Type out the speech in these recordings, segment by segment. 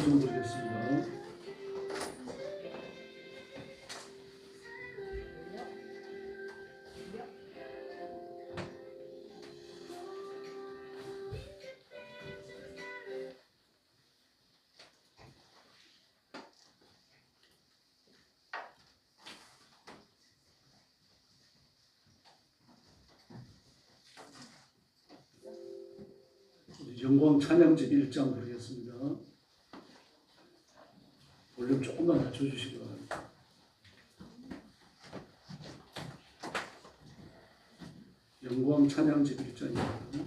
찬송 드리겠습니다. 영광 찬양집 1장 부르겠습니다. 볼륨 조금만 낮춰주시기 바랍니다. 영광 찬양집 1장입니다.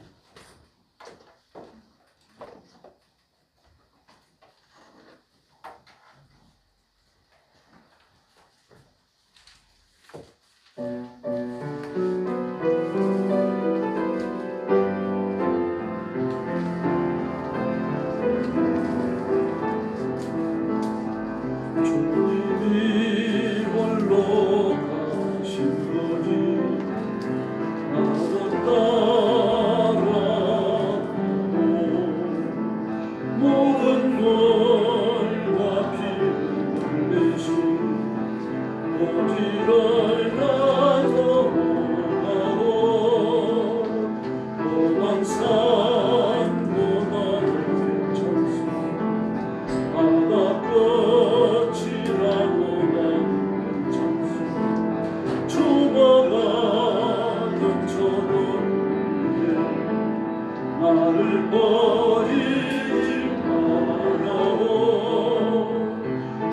나를 버리지 말아오.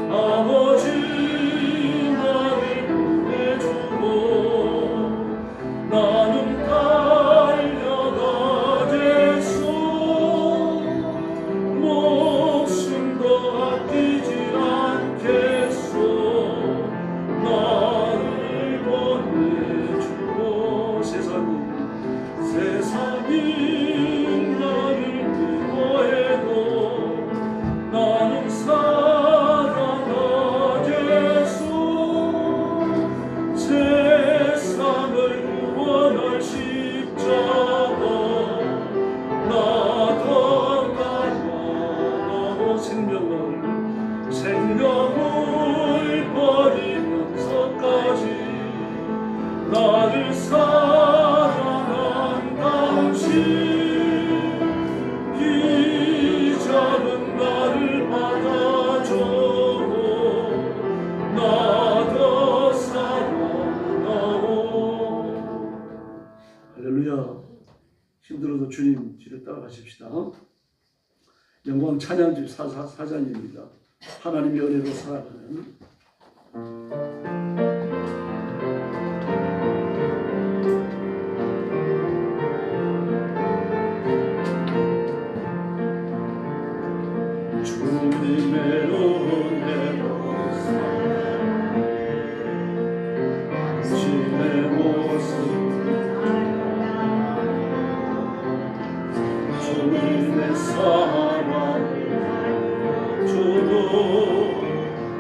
아버지 나를 보내주고 나는 달려가겠소. 목숨도 아끼지 않겠소. 나를 보내주고 세상이 나를 미워해도 나는 살아가겠소. 세상을 구원할 십자가 나도 따라가고 생명을 버리면서까지 나를 사랑한 당신 이 작은 나를 받아주고 나도 사랑하오. 할렐루야. 힘들어도 주님 뒤를 따라가십시다. 영광 찬양집 4장입니다. 하나님의 은혜로 살아가는 주님의 은혜로 당신의 모습 주님의 사랑 주도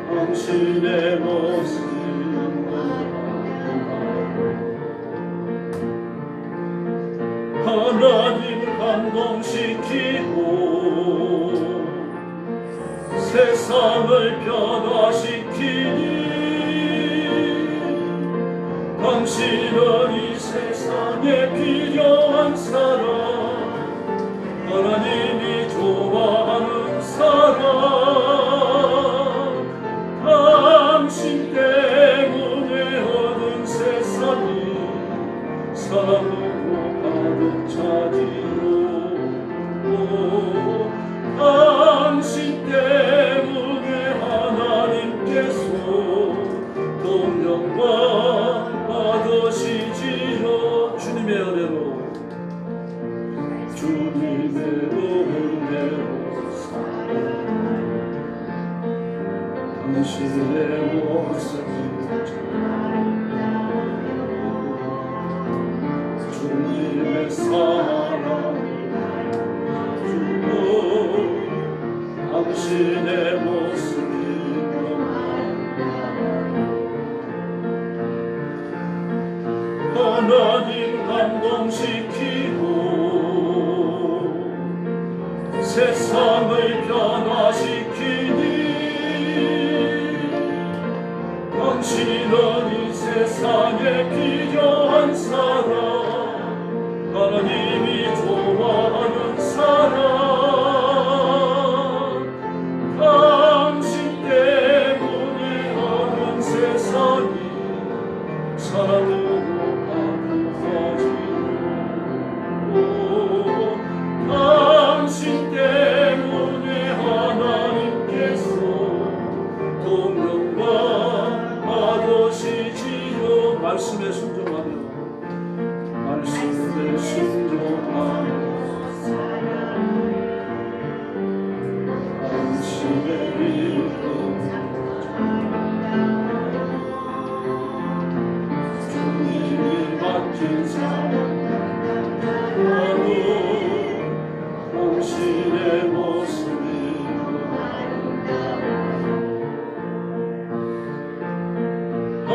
당신의 모습 하나님 감동시키고 세상을 변화시키니 당신은 이 세상에 필요한 사람 하나님이 좋아하는 사람 당신 때문에 얻은 세상이 사랑으로 가득 차지요. 당신 때문에 하나님께서 동영광 받으시지요. 주님의 은혜로 당신의 모습 주님의 사랑 주고 당신의 모습이 하나님 감동시키고 세상을 변화시키고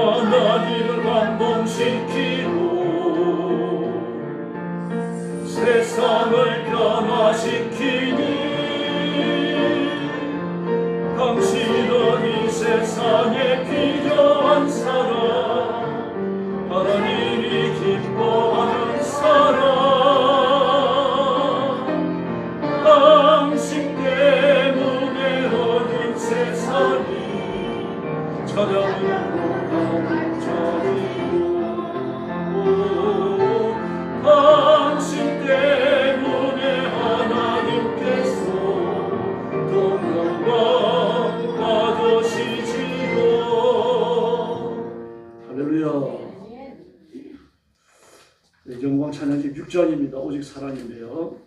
하나님을 감동시키고 세상을 변화시키니 당신은 이 세상에 필요한 사람, 하나님이 기뻐하는 사람, 당신 때문에 어두운 세상이 찾아오고 당신 때문에 하나님께서 더 영광 받으시지요. 할렐루야. 네, 영광 찬양집 6장입니다. 오직 사랑인데요.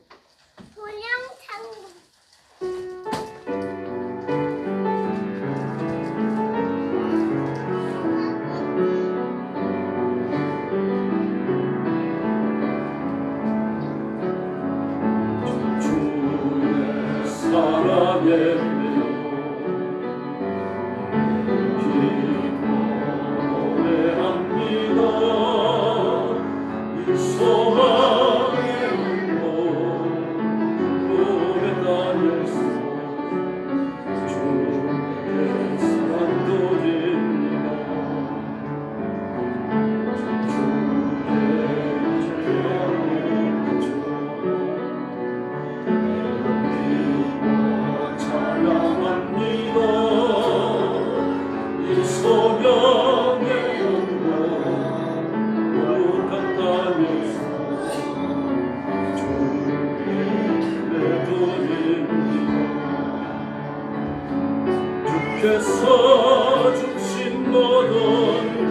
주께서 주신 모든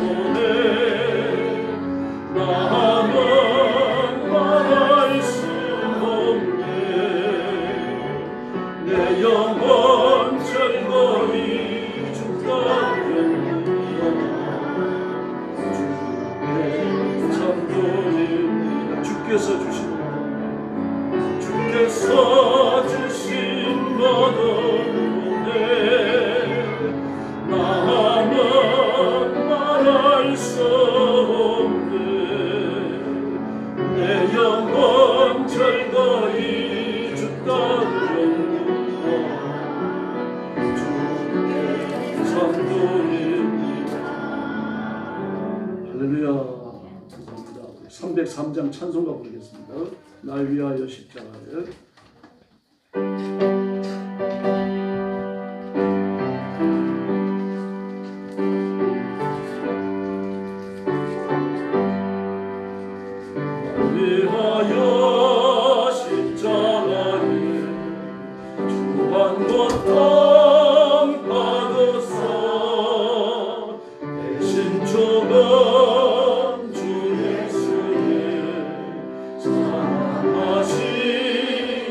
은혜 나는 말할 수 없네. 내 영혼 즐거이 주가겠느냐. 주께 찬송입니다. 주께서 주신 모든 은혜 나는 말할 수 없네. 내 영혼 즐거이 주 따르겠느냐. 주께 찬송입니다. 할렐루야. 감사합니다. 303장 찬송가 부르겠습니다. 날 위하여 십자가를. 사랑하시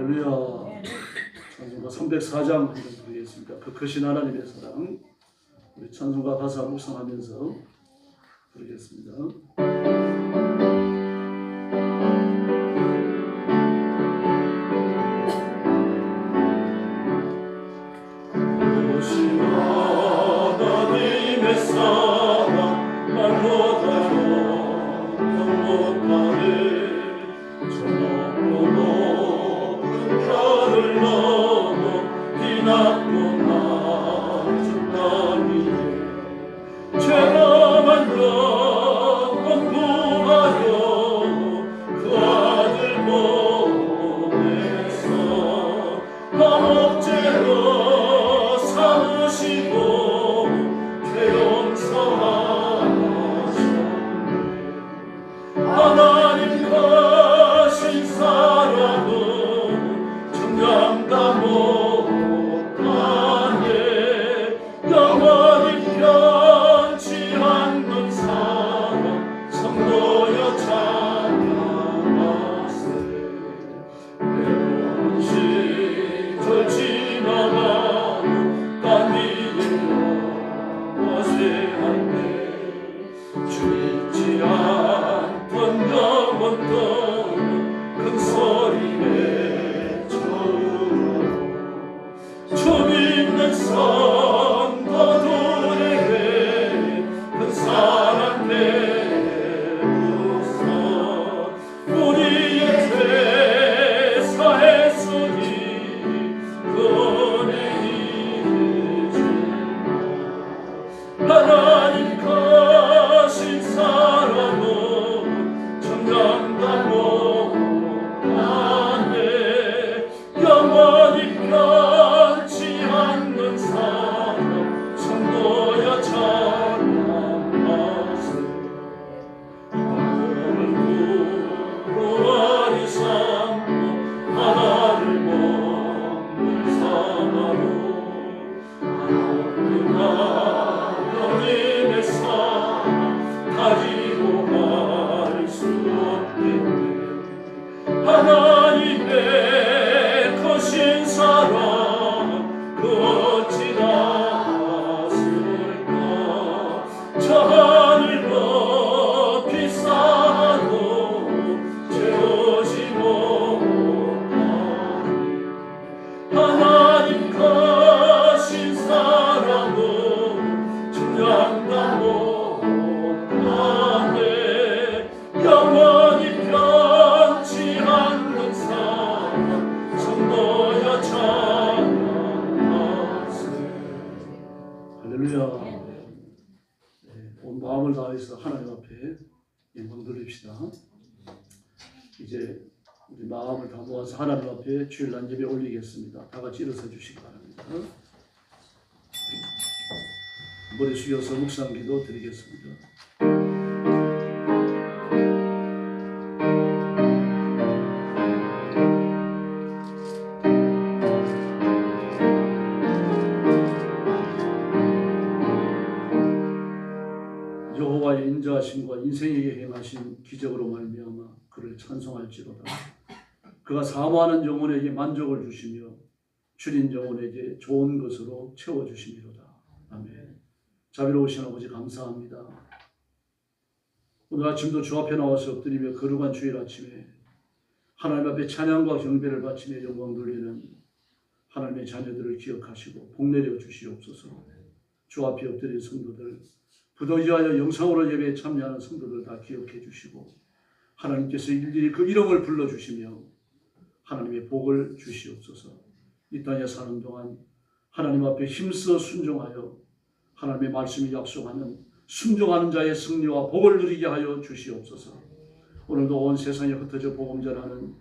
할렐루야. 찬송가 304장 한번 부르겠습니다. 그 크신 하나님의 사랑. 우리 찬송가 가사 묵상하면서 부르겠습니다. 크신 하나님의 사랑 말로 다 표현 못하네. 별을 넘어 피난고 낮은 땅 위에 죄만 영원 구하여 그 아들 보내서 목재로 삼으시고 죄 용서하셨네. 하나님 가신 사랑은 정량다 못하네. 영원히 변치 않는 사랑 성도여 찬양하세. 외로운 시절 지나가는 땀 위에 거세할 때 주 잊지 않던 영원도 큰 소리에 주 믿는 성도들에게 큰 사랑 베푸소. 우리의 죄 사했으니 그 은혜 잊으마. 하나님 가신 사랑은 정량다 못하네. 영원히 변치 않는 사랑 성도여 찬양하세. 하늘을 구하리 삼고 하나를 먹는 사마로 하나님의 사랑 가지고 갈 수 없겠네. 하나님의 크신 사랑 그 어찌 닿았을까. 저 하늘 높이 쌓아도 채우지 못하니. 하나님 가신 사랑은 정량다 못하네. 영원히 변치 않는 사랑 성도여 찬양하세. 할렐루야. 온 마음을 다해서 하나님 앞에 영광 돌립시다. 이제 우리 마음을 다 모아서 하나님 앞에 주일날 예배 올리겠습니다. 다 같이 일어서 주시기 바랍니다. 머리 숙여서 묵상기도 드리겠습니다. 여호와의 인자하심과 인생에게 행하신 기적으로 말미암아 그를 찬송할지로다. 그가 사모하는 영혼에게 만족을 주시며 줄인 영혼에게 좋은 것으로 채워주심이로다. 아멘. 자비로우신 아버지 감사합니다. 오늘 아침도 주 앞에 나와서 엎드리며 거룩한 주일 아침에 하나님 앞에 찬양과 경배를 바치며 영광 돌리는 하나님의 자녀들을 기억하시고 복내려 주시옵소서. 주 앞에 엎드린 성도들, 부도지하여 영상으로 예배에 참여하는 성도들 다 기억해 주시고 하나님께서 일일이 그 이름을 불러주시며 하나님의 복을 주시옵소서. 이 땅에 사는 동안 하나님 앞에 힘써 순종하여 하나님의 말씀이 약속하는 순종하는 자의 승리와 복을 누리게 하여 주시옵소서. 오늘도 온 세상에 흩어져 복음 전하는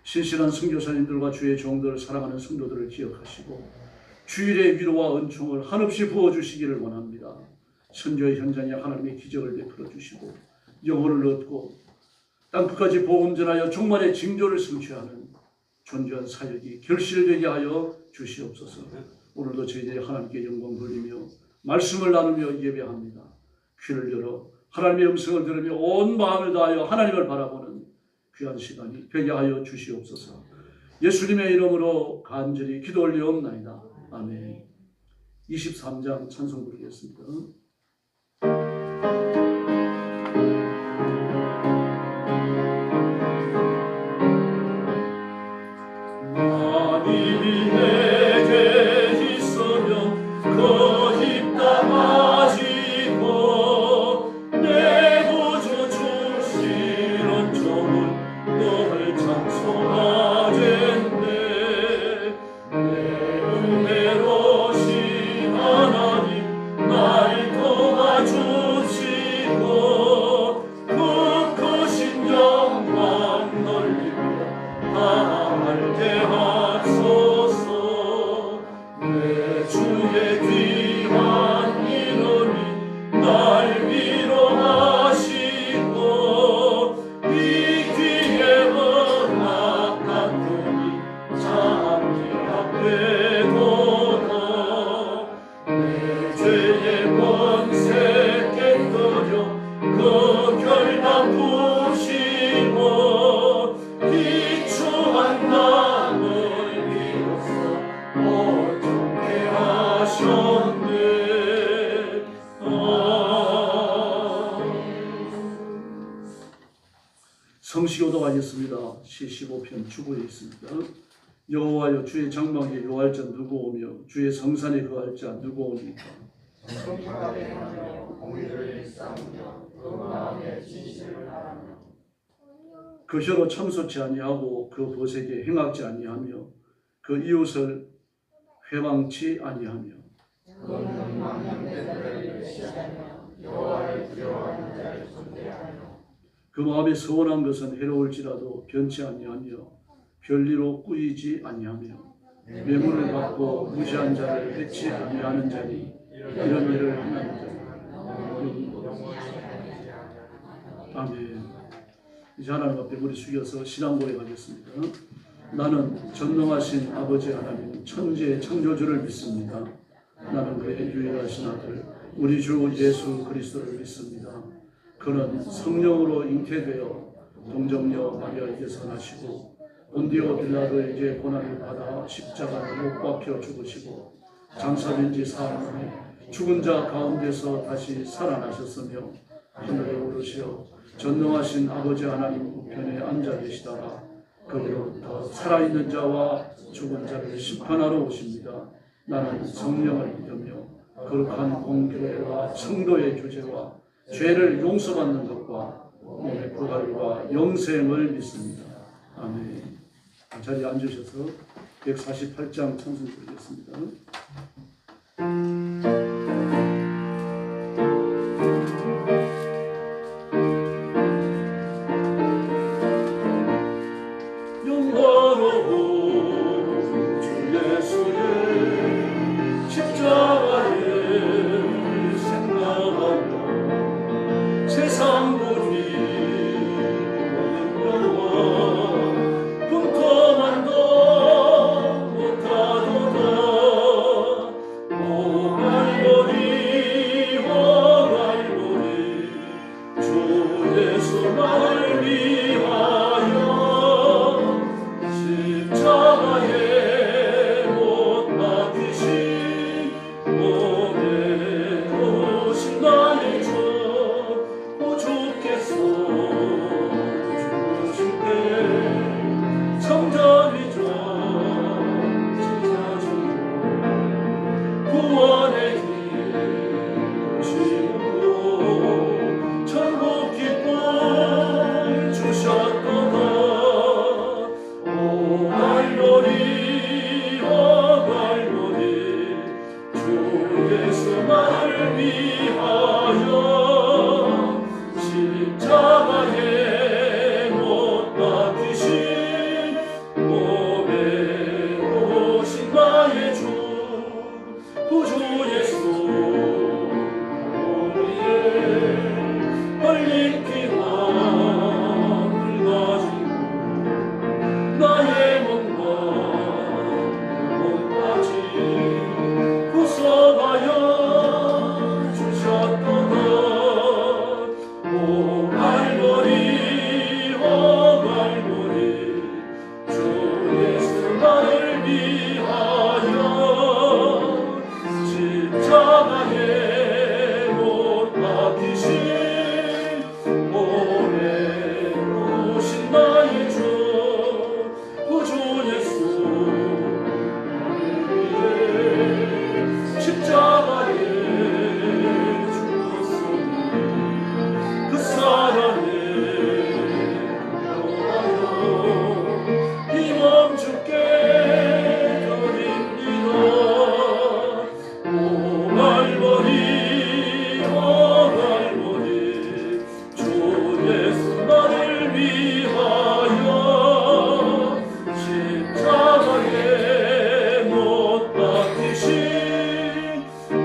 신실한 선교사님들과 주의 종들 사랑하는 성도들을 기억하시고 주일의 위로와 은총을 한없이 부어주시기를 원합니다. 선교의 현장에 하나님의 기적을 베풀어 주시고 영혼을 얻고 땅끝까지 복음 전하여 종말의 징조를 성취하는 존귀한 사역이 결실되게 하여 주시옵소서. 오늘도 저희들이 하나님께 영광 돌리며 말씀을 나누며 예배합니다. 귀를 열어 하나님의 음성을 들으며 온 마음을 다하여 하나님을 바라보는 귀한 시간이 되게 하여 주시옵소서. 예수님의 이름으로 간절히 기도 올리옵나이다. 아멘. 23장 찬송 부르겠습니다. 성시교도 하겠습니다. 시15편 주보에 있습니다. 여호와여 주의 장막에 요할 자 누구 오며 주의 성산에 거할 자 누구 오니까. 그 혀로 참소치 아니하고 그 보색에 행악지 아니하며 그 이웃을 회방치 아니하며 그 마음에 서원한 것은 해로울지라도 변치 아니하며 별리로 꾸이지 아니하며 매물을 받고 무시한 자를 해치 아니하는 자니 이런 일을 하는 자. 아멘. 이제 하나님 앞에 머리 숙여서 신앙 고백하겠습니다. 나는 전능하신 아버지 하나님 천지의 창조주를 믿습니다. 나는 그의 유일하신 아들 우리 주 예수 그리스도를 믿습니다. 그는 성령으로 잉태되어 동정녀 마리아에게서 나시고 본디오 빌라도에게 고난을 받아 십자가에 못 박혀 죽으시고 장사된 지 사흘 만에 죽은 자 가운데서 다시 살아나셨으며 하늘에 오르시어 전능하신 아버지 하나님 우편에 앉아 계시다가 그리로부터 살아있는 자와 죽은 자를 심판하러 오십니다. 나는 성령을 믿으며 거룩한 공교회와 성도의 교제와 죄를 용서받는 것과 몸의 부활과 영생을 믿습니다. 아멘. 자리에 앉으셔서 148장 찬송 드리겠습니다. 주셨도다 오 알로리 위하여 십자가에 못 박히신 오래 오신 나의 주 구주 예수 나를 위해 십자가에 죽었으니 그 사랑에 주께 드립니다. 오 갈보리 주 예수 나를 위하여 십자가에 못 박히신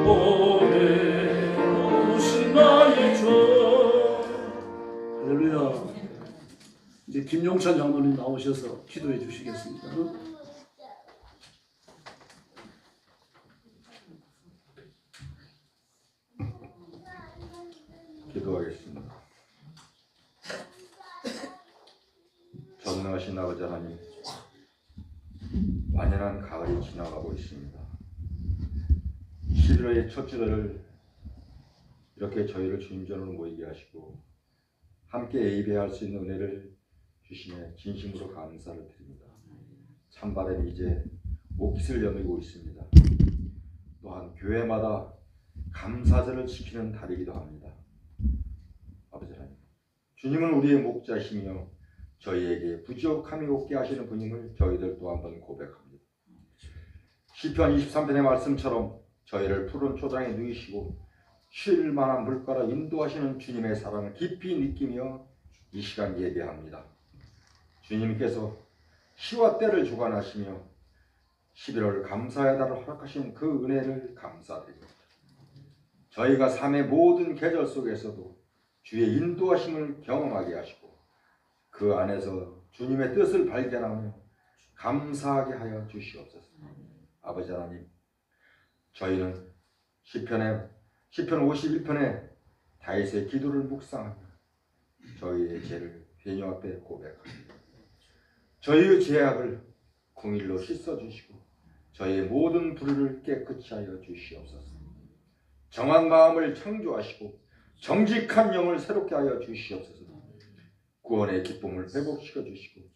오래 오신 나의 주. 할렐루야. 이제 김용찬 장로님 나오셔서 기도해 주시겠습니다. 기도하겠습니다. 전능하신 아버지 하나님, 완연한 가을이 지나가고 있습니다. 11월의 첫 주를 이렇게 저희를 주님 전으로 모이게 하시고 함께 예배할 수 있는 은혜를 주시네 진심으로 감사를 드립니다. 찬바람이 이제 옷깃을 여미고 있습니다. 또한 교회마다 감사절을 지키는 달이기도 합니다. 아버지 하나님, 주님은 우리의 목자시며 저희에게 부족함이 없게 하시는 분임을 저희들 또 한번 고백합니다. 시편 23편의 말씀처럼 저희를 푸른 초장에 누이시고 쉴 만한 물가로 인도하시는 주님의 사랑을 깊이 느끼며 이 시간 예배합니다. 주님께서 시와 때를 주관하시며 11월 감사의 달을 허락하신 그 은혜를 감사드립니다. 저희가 삶의 모든 계절 속에서도 주의 인도하심을 경험하게 하시고 그 안에서 주님의 뜻을 발견하며 감사하게 하여 주시옵소서. 아버지 하나님, 저희는 시편 51편의 다윗의 기도를 묵상하며 저희의 죄를 회녀 앞에 고백합니다. 저희의 죄악을 공일로 씻어주시고 저희의 모든 불의를 깨끗이 하여 주시옵소서. 정한 마음을 창조하시고 정직한 영을 새롭게 하여 주시옵소서. 구원의 기쁨을 회복시켜 주시고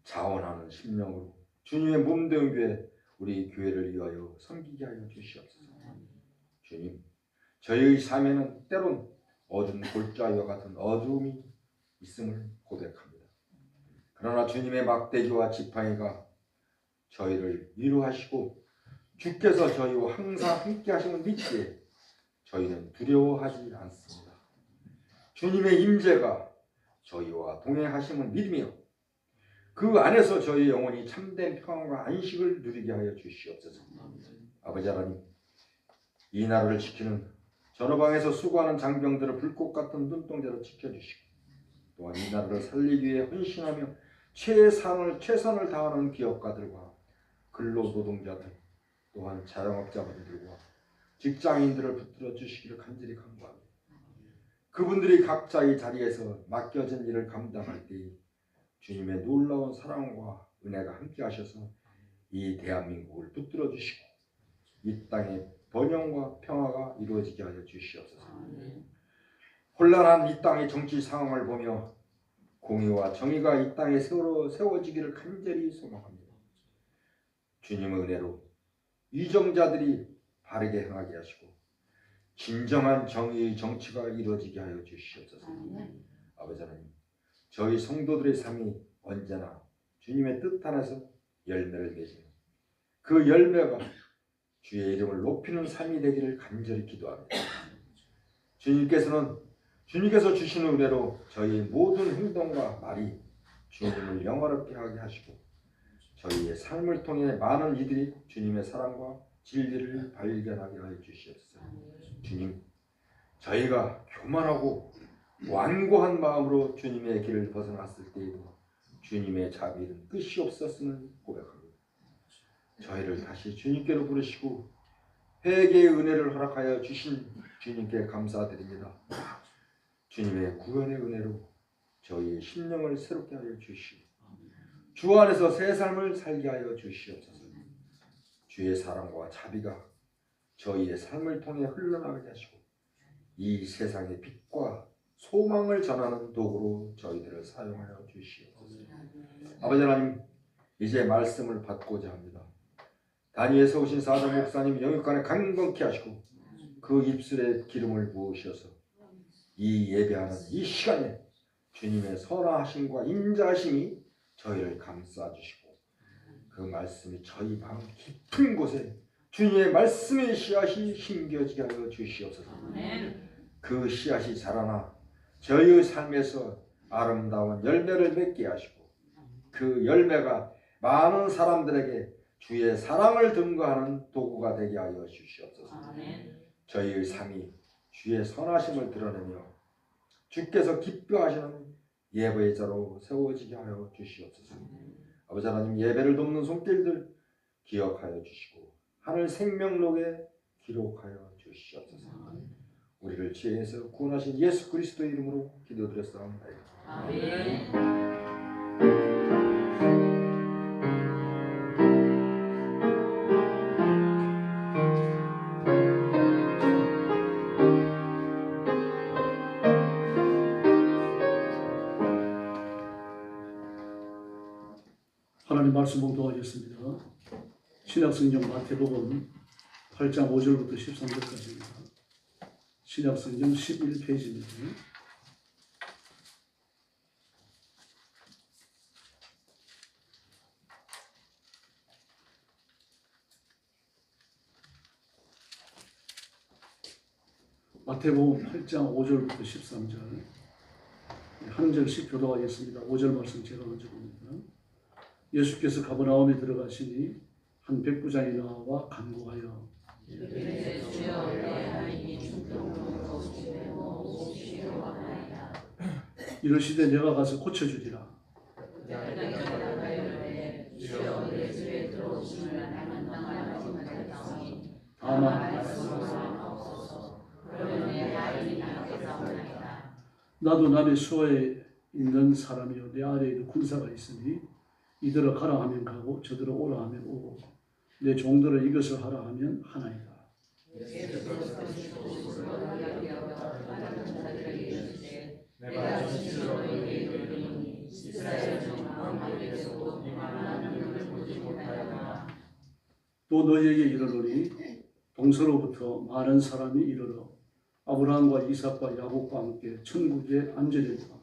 자원하는 심령으로 주님의 몸된 교회 우리 교회를 위하여 섬기게 하여 주시옵소서. 주님, 저희의 삶에는 때론 어두운 골짜기와 같은 어두움이 있음을 고백합니다. 그러나 주님의 막대기와 지팡이가 저희를 위로하시고 주께서 저희와 항상 함께 하심을 믿기에 저희는 두려워하지 않습니다. 주님의 임재가 저희와 동행하심을 믿으며 그 안에서 저희 영혼이 참된 평안과 안식을 누리게 하여 주시옵소서. 아버지 하나님, 이 나라를 지키는 전후방에서 수고하는 장병들을 불꽃 같은 눈동자로 지켜주시고 또한 이 나라를 살리기 위해 헌신하며 최선을 다하는 기업가들과 근로노동자들 또한 자영업자분들과 직장인들을 붙들어 주시기를 간절히 간구합니다. 그분들이 각자의 자리에서 맡겨진 일을 감당할 때 주님의 놀라운 사랑과 은혜가 함께 하셔서 이 대한민국을 붙들어 주시고 이 땅에 번영과 평화가 이루어지게 하여 주시옵소서. 혼란한 이 땅의 정치 상황을 보며 공의와 정의가 이 땅에 세워지기를 간절히 소망합니다. 주님의 은혜로 위정자들이 바르게 행하게 하시고 진정한 정의의 정치가 이루어지게 하여 주시옵소서. 아버지 하나님, 저희 성도들의 삶이 언제나 주님의 뜻 안에서 열매를 맺으며 그 열매가 주의 이름을 높이는 삶이 되기를 간절히 기도합니다. 주님께서 주시는 은혜로 저희의 모든 행동과 말이 주님을 영화롭게 하게 하시고 저희의 삶을 통해 많은 이들이 주님의 사랑과 진리를 발견하게 하여 주시옵소서. 주님, 저희가 교만하고 완고한 마음으로 주님의 길을 벗어났을 때에도 주님의 자비는 끝이 없었음을 고백합니다. 저희를 다시 주님께로 부르시고 회개의 은혜를 허락하여 주신 주님께 감사드립니다. 주님의 구원의 은혜로 저희의 심령을 새롭게 하여 주시고 주 안에서 새 삶을 살게 하여 주시옵소서. 주의 사랑과 자비가 저희의 삶을 통해 흘러나가게 하시고 이 세상의 빛과 소망을 전하는 도구로 저희들을 사용하여 주시옵소서. 아버지 하나님, 이제 말씀을 받고자 합니다. 단위에서 오신 사도 목사님 영육간에 강건케 하시고 그 입술에 기름을 부으셔서 이 예배하는 이 시간에 주님의 선하심과 인자하심이 저희를 감싸주시고 그 말씀이 저희 마음 깊은 곳에 주님의 말씀의 씨앗이 심겨지게 하여 주시옵소서. 그 씨앗이 자라나 저희의 삶에서 아름다운 열매를 맺게 하시고 그 열매가 많은 사람들에게 주의 사랑을 증거하는 도구가 되게 하여 주시옵소서. 저희의 삶이 주의 선하심을 드러내며 주께서 기뻐하시는 예배의 자로 세워지게 하여 주시옵소서. 아버지 하나님, 예배를 돕는 손길들 기억하여 주시고 하늘 생명록에 기록하여 주시옵소서. 우리를 죄에서 구원하신 예수 그리스도의 이름으로 기도드렸사옵나이다. 아멘. 하나님 말씀 봉독하겠습니다. 신약성경 마태복음 8장 5절부터 13절까지입니다. 신약성경 11페이지입니다. 마태복음 8장 5절부터 13절 한 절씩 교독하겠습니다. 5절 말씀 제가 먼저 봅니다. 예수께서 가버나움에 들어가시니 한 백부장이 나와 간구하여 이르시되 내가 가서 고쳐주리라. 다만 나도 남의 수하에 있는 사람이요 내 아래에도 군사가 있으니 이들을 가라 하면 가고 저들을 오라 하면 오고 내 종들을 이것을 하라 하면 하나이다. 또 너희에게 이르노니 동서로부터 많은 사람이 이르러 아브라함과 이삭과 야곱과 함께 천국에 앉으리라.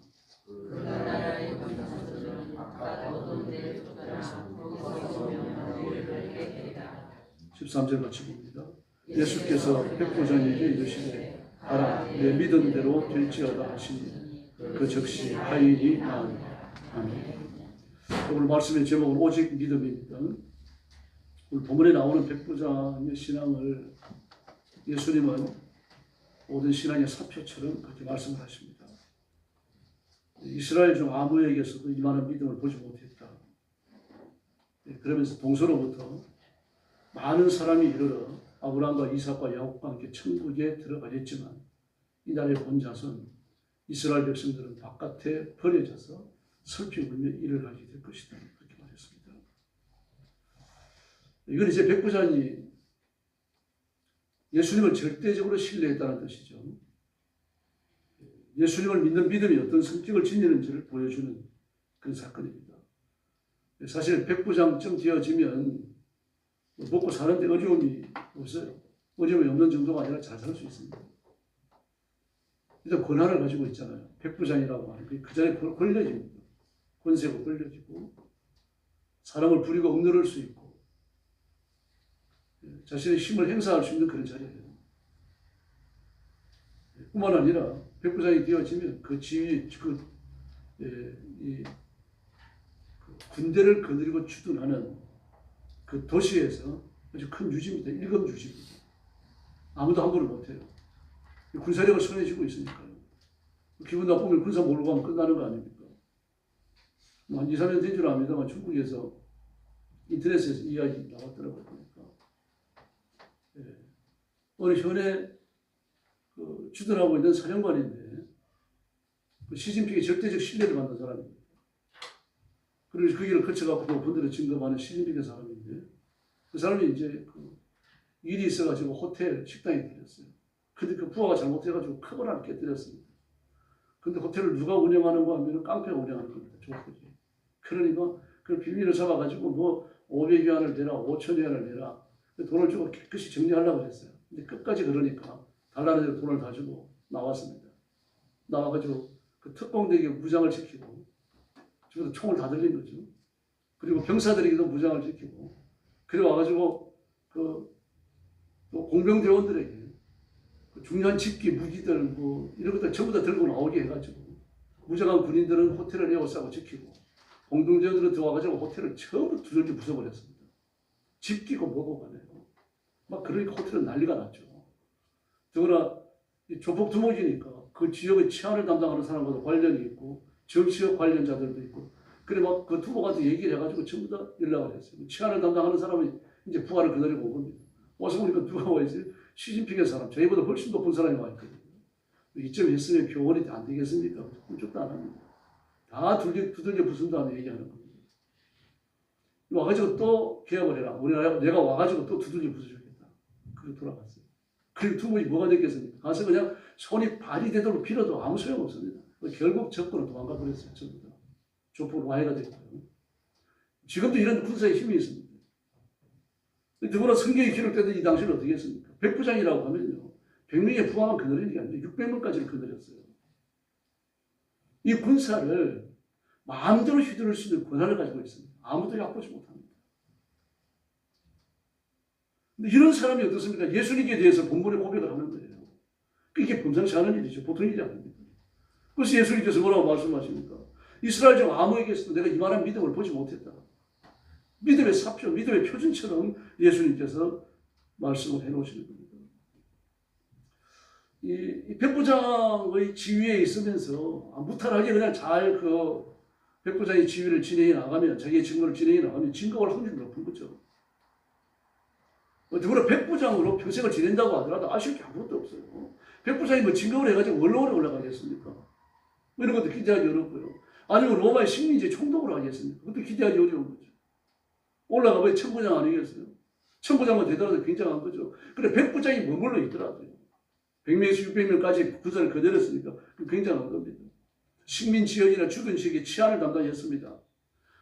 13절 같이 봅니다. 예수께서 백부장에게 이르시되 가라 내 믿은 대로 될지어다 하시니 그 즉시 하인이 나으니라. 아멘. 오늘 말씀의 제목은 오직 믿음입니다. 오늘 본문에 나오는 백부장의 신앙을 예수님은 모든 신앙의 사표처럼 그렇게 말씀을 하십니다. 이스라엘 중 아무에게서도 이만한 믿음을 보지 못했다. 그러면서 동서로부터 많은 사람이 이르러 아브라함과 이삭과 야곱과 함께 천국에 들어가겠지만 이날의 본 자손 이스라엘 백성들은 바깥에 버려져서 슬피 울며 이를 가게 될 것이다. 그렇게 말했습니다. 이건 이제 백부장이 예수님을 절대적으로 신뢰했다는 뜻이죠. 예수님을 믿는 믿음이 어떤 성격을 지니는지를 보여주는 그런 사건입니다. 사실 백부장쯤 되어지면 먹고 사는데 어려움이 없어요. 어려움이 없는 정도가 아니라 잘 살 수 있습니다. 일단 권한을 가지고 있잖아요. 백부장이라고 하는 그 전에 권력입니다. 권세가 권력이고 사람을 부리고 억누를 수 있고 자신의 힘을 행사할 수 있는 그런 자리예요. 뿐만 아니라 백부장이 되어지면 그 지위, 군대를 거느리고 주둔하는 그 도시에서 아주 큰 유지입니다. 일검 유지입니다. 아무도 함부로 못해요. 군사력을 손에 쥐고 있으니까요. 기분 나쁘면 군사 몰고 가면 끝나는 거 아닙니까? 한 2, 3년 된 줄 압니다만 중국에서 인터넷에서 이야기 나왔더라고요. 보니까. 어느 현에 주둔하고 있는 사령관인데 시진핑의 절대적 신뢰를 받는 사람입니다. 그래서 그 길을 거쳐가고 본들을 진급하는 시진핑의 사람인데 그 사람이 이제 그 일이 있어가지고 호텔 식당에 들렸어요. 근데 그 부하가 잘못해가지고 컵을 하나 깨뜨렸습니다. 근데 호텔을 누가 운영하는가 하면 깡패가 운영하는 겁니다. 조폭이. 그러니까 그 비밀을 잡아가지고 뭐 500위안을 내라, 5,000위안을 내라. 돈을 주고 깨끗이 정리하려고 했어요. 근데 끝까지 그러니까 달라는 대로 돈을 다 주고 나왔습니다. 나와가지고 그 특공대에 무장을 지키고 지금도 총을 다 들린 거죠. 그리고 병사들에게도 무장을 지키고 그래 와가지고 그 또 공병대원들에게 그 중요한 집기 무기들 뭐 이런 것들 전부 다 들고 나오게 해가지고 무장한 군인들은 호텔을 에워싸고 지키고 공병대원들은 들어와가지고 호텔을 전부 두들겨 부숴버렸습니다. 집기고 뭐고 간에 막 그러니까 호텔은 난리가 났죠. 더구나 조폭 두목이니까 그 지역의 치안을 담당하는 사람과도 관련이 있고 정치적 관련자들도 있고 그래 막 그 두목한테 얘기를 해가지고 전부 다 연락을 했어요. 치안을 담당하는 사람이 이제 부하를 기다리고 온 겁니다. 와서 보니까 누가 와 있어요? 시진핑의 사람, 저희보다 훨씬 높은 사람이 와 있거든요. 이쯤 했으면 교원이 안 되겠습니까? 꿈쩍도 안 합니다. 다 두들겨 부순 다음에 얘기하는 겁니다. 와가지고 또 개업을 해라. 내가 와가지고 또 두들겨 부숴주겠다. 그리고 돌아갔어요. 그리고 두목이 뭐가 됐겠습니까? 가서 그냥 손이 발이 되도록 빌어도 아무 소용 없습니다. 결국 적군은 도망가 버렸어요. 전부 다. 조폭 와해가 됐고요. 지금도 이런 군사의 힘이 있습니다. 더구나 성경이 기록되던 이 당시는 어떻게 했습니까? 백부장이라고 하면요. 100명의 부하만 거느리는 게 아니라 600명까지를 거느렸어요. 이 군사를 마음대로 휘두를 수 있는 권한을 가지고 있습니다. 아무도 얕보지 못합니다. 근데 이런 사람이 어떻습니까? 예수님에 대해서 본문에 고백을 하는 거예요. 이게 범상치 않은 일이죠. 보통 일이 아닙니다. 그래서 예수님께서 뭐라고 말씀하십니까? 이스라엘 중 아무에게서도 내가 이만한 믿음을 보지 못했다. 믿음의 사표, 믿음의 표준처럼 예수님께서 말씀을 해놓으시는 겁니다. 이 백부장의 지위에 있으면서 무탈하게 그냥 잘 그 백부장의 지위를 진행해 나가면 자기의 직무를 진행해 나가면 진급할 확률이 높은 거죠. 누구나 백부장으로 평생을 지낸다고 하더라도 아실 게 아무것도 없어요. 백부장이 뭐 진급을 해가지고 원로원에 올라가겠습니까? 이런 것도 기대하기 어렵고요. 아니면 로마의 식민지 총독으로 하겠습니까? 그것도 기대하기 어려운 거죠. 올라가면 천부장 아니겠어요? 천부장만 되더라도 굉장한 거죠. 그래 백부장이 머물러 있더라도요. 100명에서 600명까지 군사를 거느렸으니까 굉장한 겁니다. 식민 지역이나 주변 지역의 치안을 담당했습니다.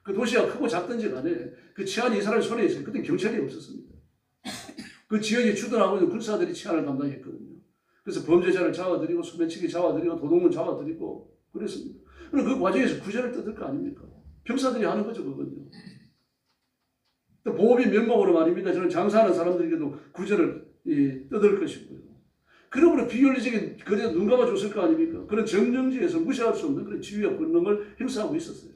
그 도시가 크고 작든지 간에 그 치안이 이 사람의 손에 있어요. 그때 경찰이 없었습니다. 그 지역에 주둔하고 있는 군사들이 치안을 담당했거든요. 그래서 범죄자를 잡아들이고 소매치기 잡아들이고 도둑을 잡아들이고 그랬습니다. 그럼 그 과정에서 구제를 뜯을 거 아닙니까? 병사들이 하는 거죠, 그건요. 또 보험이 면목으로 말입니다. 저는 장사하는 사람들에게도 구제를 뜯을 것이고요. 그러므로 비윤리적인 거래에 눈 감아줬을 거 아닙니까? 그런 정령지에서 무시할 수 없는 그런 지위와 권능을 행사하고 있었어요.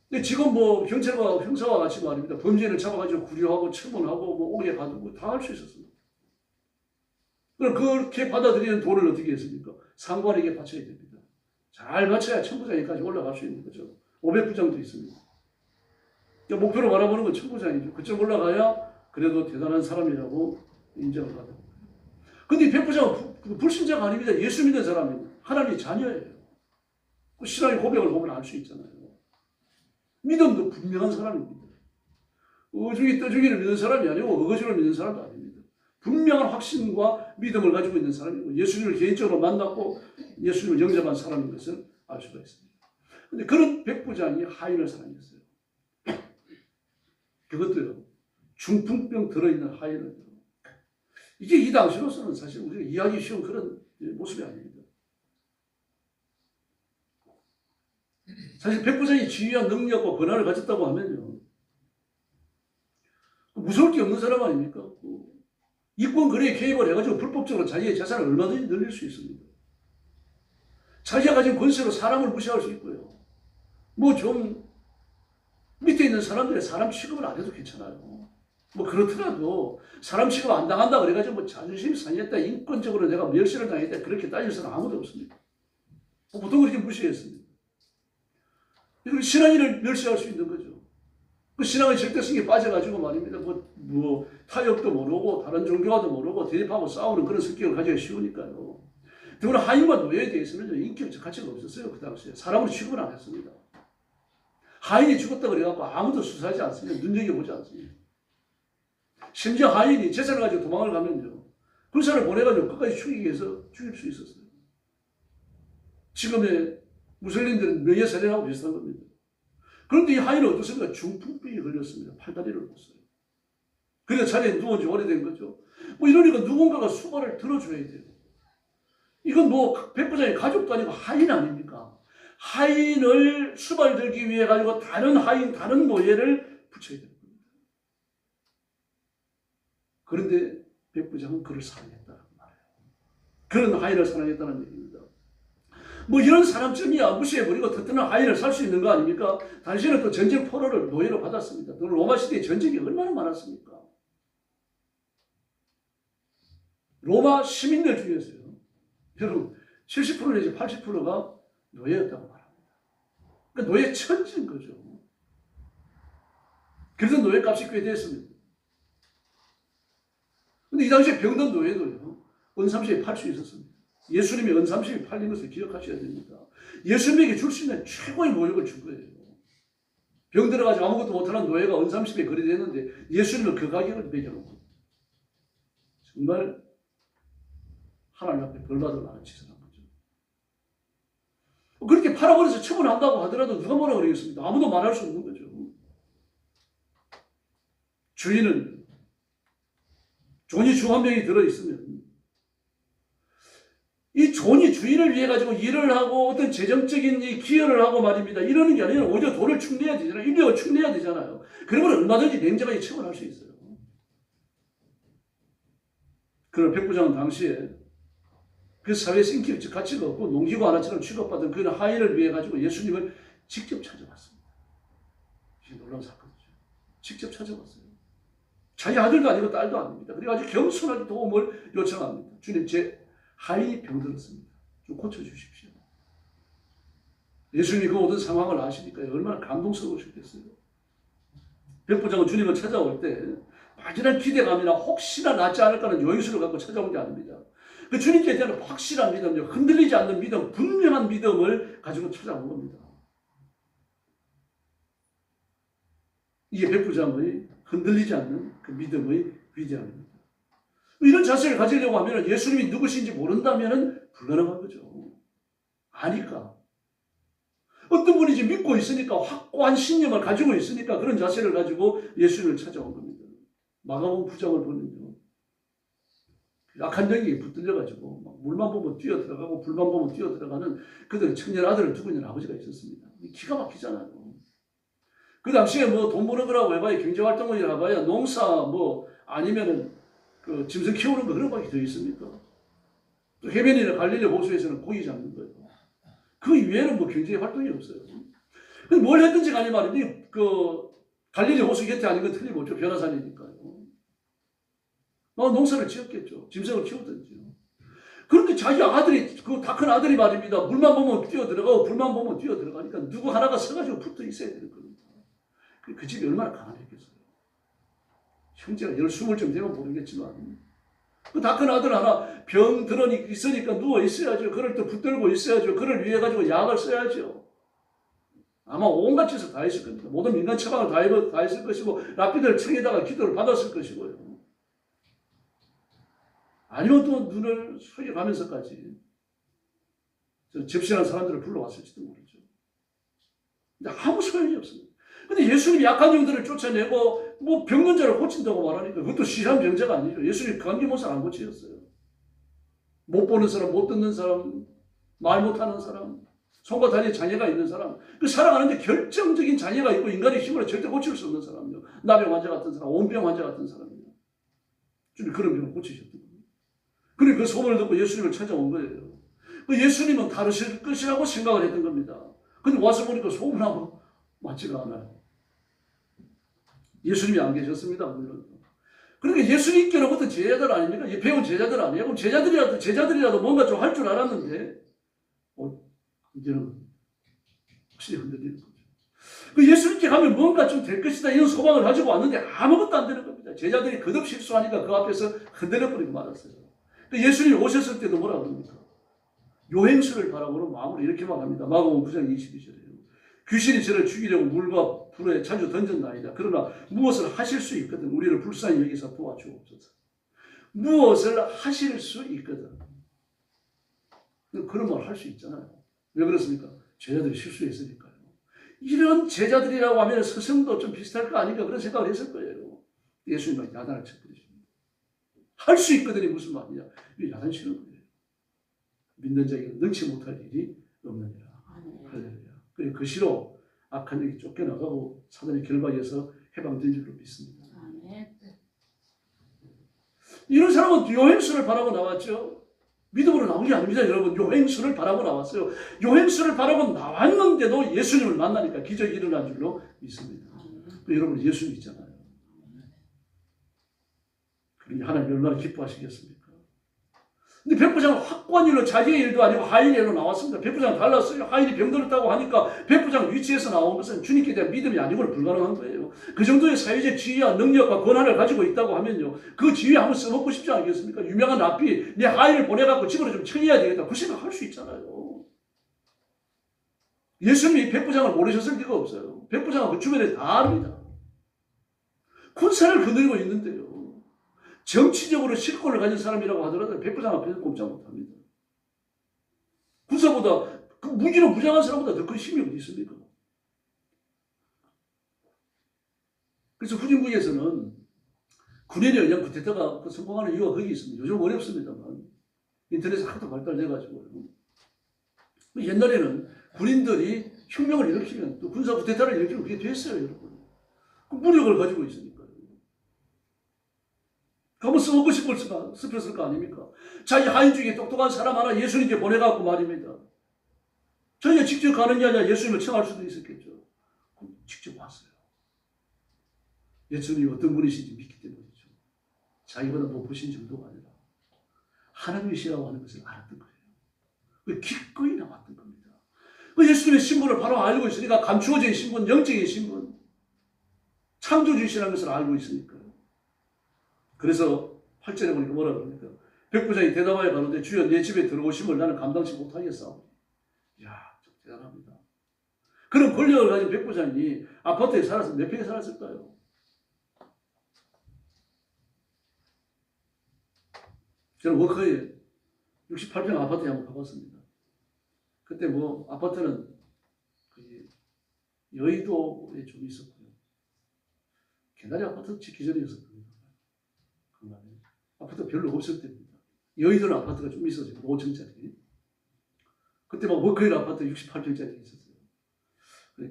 근데 지금 뭐 경찰과 형사와 같이 말입니다. 범죄를 잡아가지고 구류하고 처분하고 뭐 옥에 가두고 다 할 수 있었습니다. 그럼 그렇게 받아들이는 돈을 어떻게 했습니까? 상관에게 바쳐야 됩니다. 잘 바쳐야 천부장에까지 올라갈 수 있는 거죠. 500부장도 있습니다. 그러니까 목표로 바라보는 건 천부장이죠. 그쪽 올라가야 그래도 대단한 사람이라고 인정을 받는 거예요. 근데 이 백부장은 불신자가 아닙니다. 예수 믿는 사람입니다. 하나님의 자녀예요. 그 신앙의 고백을 보면 알 수 있잖아요. 믿음도 분명한 사람입니다. 어중이 떠중이를 믿는 사람이 아니고 어거지로 믿는 사람도 아닙니다. 분명한 확신과 믿음을 가지고 있는 사람이고 예수님을 개인적으로 만났고 예수님을 영접한 사람인 것을 알 수가 있습니다. 그런데 그런 백부장이 하인을 사랑했어요. 그것도요. 중풍병 들어있는 하인을. 이게 이 당시로서는 사실 우리가 이해하기 쉬운 그런 모습이 아닙니다. 사실 백부장이 지위와 능력과 권한을 가졌다고 하면요. 무서울 게 없는 사람 아닙니까? 이권 거래에 개입을 해가지고 불법적으로 자기의 재산을 얼마든지 늘릴 수 있습니다. 자기가 가진 권세로 사람을 무시할 수 있고요. 뭐 좀 밑에 있는 사람들의 사람 취급을 안 해도 괜찮아요. 뭐 그렇더라도 사람 취급 안 당한다 그래가지고 뭐 자존심이 상했다, 인권적으로 내가 멸시를 당했다 그렇게 따질 사람 아무도 없습니다. 보통 그렇게 무시했습니다. 이건 신앙인을 멸시할 수 있는 거죠. 그 신앙의 절대성에 빠져가지고 말입니다. 뭐 타협도 모르고 다른 종교와도 모르고 대립하고 싸우는 그런 성격을 가지기가 쉬우니까요. 더구나 하인과 노예에 대해서는 인격적 가치가 없었어요. 그 당시에. 사람으로 취급을 안 했습니다. 하인이 죽었다 그래갖고 아무도 수사하지 않습니다. 눈여겨보지 않습니다. 심지어 하인이 제사를 가지고 도망을 가면요, 그 사람을 보내가지고 끝까지 죽이기 위해서 죽일 수 있었어요. 지금의 무슬림들은 명예살인하고 비슷한 겁니다. 그런데 이 하인은 어떻습니까? 중풍병에 걸렸습니다. 팔다리를 놓았어요. 그래서 자리에 누운 지 오래된 거죠. 뭐 이러니까 누군가가 수발을 들어줘야 돼요. 이건 뭐 백부장의 가족도 아니고 하인 아닙니까? 하인을 수발 들기 위해 가지고 다른 하인, 다른 노예를 붙여야 되는 겁니다. 그런데 백부장은 그를 사랑했다는 말이에요. 그런 하인을 사랑했다는 얘기입니다. 뭐 이런 사람쯤이야 무시해버리고 튼튼한 하인을 살 수 있는 거 아닙니까? 당시에는 또 전쟁 포로를 노예로 받았습니다. 또 로마 시대에 전쟁이 얼마나 많았습니까? 로마 시민들 중에서요, 여러분 70% 내지 80%가 노예였다고 말합니다. 그러니까 노예 천지인 거죠. 그래서 노예 값이 꽤 됐습니다. 근데 이 당시에 병든 노예도요, 은삼십에 팔 수 있었습니다. 예수님이 은삼십에 팔린 것을 기억하셔야 됩니다. 예수님에게 줄 수 있는 최고의 모욕을 준 거예요. 병들어가지고 아무것도 못하는 노예가 은삼십에 거래됐는데 예수님은 그 가격을 매겨놓고 정말 하나님 앞에 벌받을 만한 짓을 한 거죠. 그렇게 팔아버려서 처분한다고 하더라도 누가 뭐라 그러겠습니까? 아무도 말할 수 없는 거죠. 주인은 존이 주 한 명이 들어있으면 이 존이 주인을 위해 가지고 일을 하고 어떤 재정적인 이 기여를 하고 말입니다. 이러는 게 아니라 오히려 돈을 축내야 되잖아요. 인력을 축내야 되잖아요. 그러면 얼마든지 냉정하게 처벌할 수 있어요. 그러나 백부장은 당시에 그 사회에서 인기 가치가 없고 농기구 하나처럼 취급받은 그 하인을 위해 가지고 예수님을 직접 찾아왔습니다. 이게 놀라운 사건이죠. 직접 찾아왔어요. 자기 아들도 아니고 딸도 아닙니다. 그래가지고 겸손하게 도움을 요청합니다. 주님, 제 하인이 병들었습니다. 좀 고쳐주십시오. 예수님이 그 모든 상황을 아시니까 얼마나 감동스러우셨겠어요. 백부장은 주님을 찾아올 때 막연한 기대감이나 혹시나 낫지 않을까는 요인수를 갖고 찾아온 게 아닙니다. 그 주님께 대한 확실한 믿음요, 흔들리지 않는 믿음, 분명한 믿음을 가지고 찾아온 겁니다. 이게 백부장의 흔들리지 않는 그 믿음의 위대함입니다. 이런 자세를 가지려고 하면 예수님이 누구신지 모른다면 불가능한 거죠. 아니까. 어떤 분이 지금 믿고 있으니까, 확고한 신념을 가지고 있으니까 그런 자세를 가지고 예수님을 찾아온 겁니다. 마가복음 9장을 보면요, 악한 영이 붙들려가지고 물만 보면 뛰어들어가고 불만 보면 뛰어들어가는 그들 청년 아들을 두고 있는 아버지가 있었습니다. 기가 막히잖아요. 그 당시에 뭐 돈 버는 거라고 해봐야, 경제활동을 해봐야 농사 뭐 아니면은 그 짐승 키우는 거, 그런 밖에 더 있습니까? 또 해변이나 갈릴리 호수에서는 고기 잡는 거예요. 그 이외에는 뭐 경제 활동이 없어요. 뭘 했든지 간에 말이지, 그 갈릴리 호수 곁에 아닌 건 틀림없죠. 변화산이니까요. 농사를 지었겠죠. 짐승을 키우든지요. 그런데 자기 아들이, 그 다 큰 아들이 말입니다. 물만 보면 뛰어들어가고 불만 보면 뛰어들어가니까 누구 하나가 서가지고 붙어 있어야 되는 겁니다. 그 집이 얼마나 가난했겠어요. 형제가 10-20쯤 되면 모르겠지만, 그 다 큰 아들 하나 병 들어니 있으니까 누워 있어야죠. 그를 또 붙들고 있어야죠. 그를 위해 가지고 약을 써야죠. 아마 온갖 짓을 다 했을 겁니다. 모든 민간 처방을 다 했을 것이고, 랍비들 청에다가 기도를 받았을 것이고요. 아니면 또 눈을 속여가면서까지 접신한 사람들을 불러왔을지도 모르죠. 근데 아무 소용이 없습니다. 근데 예수님이 약한 영들을 쫓아내고 뭐 병든 자를 고친다고 말하니까 그것도 시한 병자가 아니죠. 예수님이 감기못을 안 고치셨어요. 못 보는 사람, 못 듣는 사람, 말 못하는 사람, 손과 다리에 장애가 있는 사람, 그 살아가는데 결정적인 장애가 있고 인간의 힘으로 절대 고칠 수 없는 사람이요. 나병 환자 같은 사람, 온병 환자 같은 사람이요. 주님 그런 병을 고치셨던 거예요. 그리고 그 소문을 듣고 예수님을 찾아온 거예요. 그 예수님은 다르실 것이라고 생각을 했던 겁니다. 근데 와서 보니까 소문하고 맞지가 않아요. 예수님이 안 계셨습니다. 물론. 그러니까 예수님께로부터 제자들 아닙니까? 배운 제자들 아니에요? 그럼 제자들이라도 뭔가 좀 할 줄 알았는데, 이제는 확실히 흔들리는 거죠. 그 예수님께 가면 뭔가 좀 될 것이다 이런 소망을 가지고 왔는데 아무것도 안 되는 겁니다. 제자들이 거듭 실수하니까 그 앞에서 흔들려버리고 말았어요. 예수님이 오셨을 때도 뭐라 그럽니까? 요행수를 바라보는 마음으로 이렇게만 합니다. 마가복음 9장 22절에요. 귀신이 저를 죽이려고 물과 불에 자주 던졌나이다. 그러나 무엇을 하실 수 있거든. 우리를 불쌍히 여기서 도와주옵소서. 무엇을 하실 수 있거든. 그런 말 할 수 있잖아요. 왜 그렇습니까? 제자들이 실수했으니까요. 이런 제자들이라고 하면 스승도 좀 비슷할 거 아닌가 그런 생각을 했을 거예요. 예수님은 야단을 쳐버리십니다. 할 수 있거든이 무슨 말이냐. 이게 야단치는 거예요. 믿는 자에게 능치 못할 일이 없느니라. 할렐루야. 그리고 그 시로 악한 영이 쫓겨나가고 사단의 결박에서 해방된 줄로 믿습니다. 이런 사람은 요행수를 바라고 나왔죠. 믿음으로 나온 게 아닙니다. 여러분, 요행수를 바라고 나왔어요. 요행수를 바라고 나왔는데도 예수님을 만나니까 기적이 일어난 줄로 믿습니다. 여러분, 예수 믿잖아요. 그러니 하나님 얼마나 기뻐하시겠습니까? 근데 백부장은 확고한 일로 자기의 일도 아니고 하인의 일로 나왔습니다. 백부장은 달랐어요. 하인이 병들었다고 하니까 백부장 위치에서 나온 것은 주님께 대한 믿음이 아니고는 불가능한 거예요. 그 정도의 사회적 지위와 능력과 권한을 가지고 있다고 하면요. 그 지위에 한번 써먹고 싶지 않겠습니까? 유명한 랍비, 내 하인을 보내갖고 집으로 좀 처리해야 되겠다. 그 생각 할 수 있잖아요. 예수님이 백부장을 모르셨을 리가 없어요. 백부장은 그 주변에 다 압니다. 군사를 거느리고 있는데요. 정치적으로 실권을 가진 사람이라고 하더라도 백부장 앞에서 꼼짝 못합니다. 군사보다 그 무기로 무장한 사람보다 더 큰 힘이 어디 있습니까? 그래서 후진국에서는 군인에 의한 쿠데타가 성공하는 이유가 거기 있습니다. 요즘 어렵습니다만 인터넷이 하도 발달돼가지고 옛날에는 군인들이 혁명을 일으키면 또 군사 쿠데타를 일으키면 그게 됐어요, 여러분. 그 무력을 가지고 있으니까요. 한번 써먹고 싶었을 거 아닙니까? 자기 하인 중에 똑똑한 사람 하나 예수님께 보내갖고 말입니다. 저희가 직접 가는 게 아니라 예수님을 청할 수도 있었겠죠. 그럼 직접 왔어요. 예수님이 어떤 분이신지 믿기 때문이죠. 자기보다 높으신 정도가 아니라 하나님이시라고 하는 것을 알았던 거예요. 기꺼이 나왔던 겁니다. 예수님의 신분을 바로 알고 있으니까 감추어진 신분, 영적인 신분, 창조주이시라는 것을 알고 있으니까요. 그래서 8절에 보니까 뭐라 그럽니까? 백부장이 대답하여 가는데 주여 내 집에 들어오심을 나는 감당치 못하겠사오니. 이야, 좀 대단합니다. 그런 권력을 가진 백부장이 아파트에 살아서 몇 평에 살았을까요? 저는 워커에 68평 아파트에 한번 가봤습니다. 그때 뭐 아파트는 여의도에 좀 있었고요. 개나리 아파트 짓기 전이었을 겁니다. 아파트가 별로 없을 때입니다. 여의도는 아파트가 좀 있었어요. 5층짜리. 그때 막 워커힐 아파트 68평짜리 있었어요.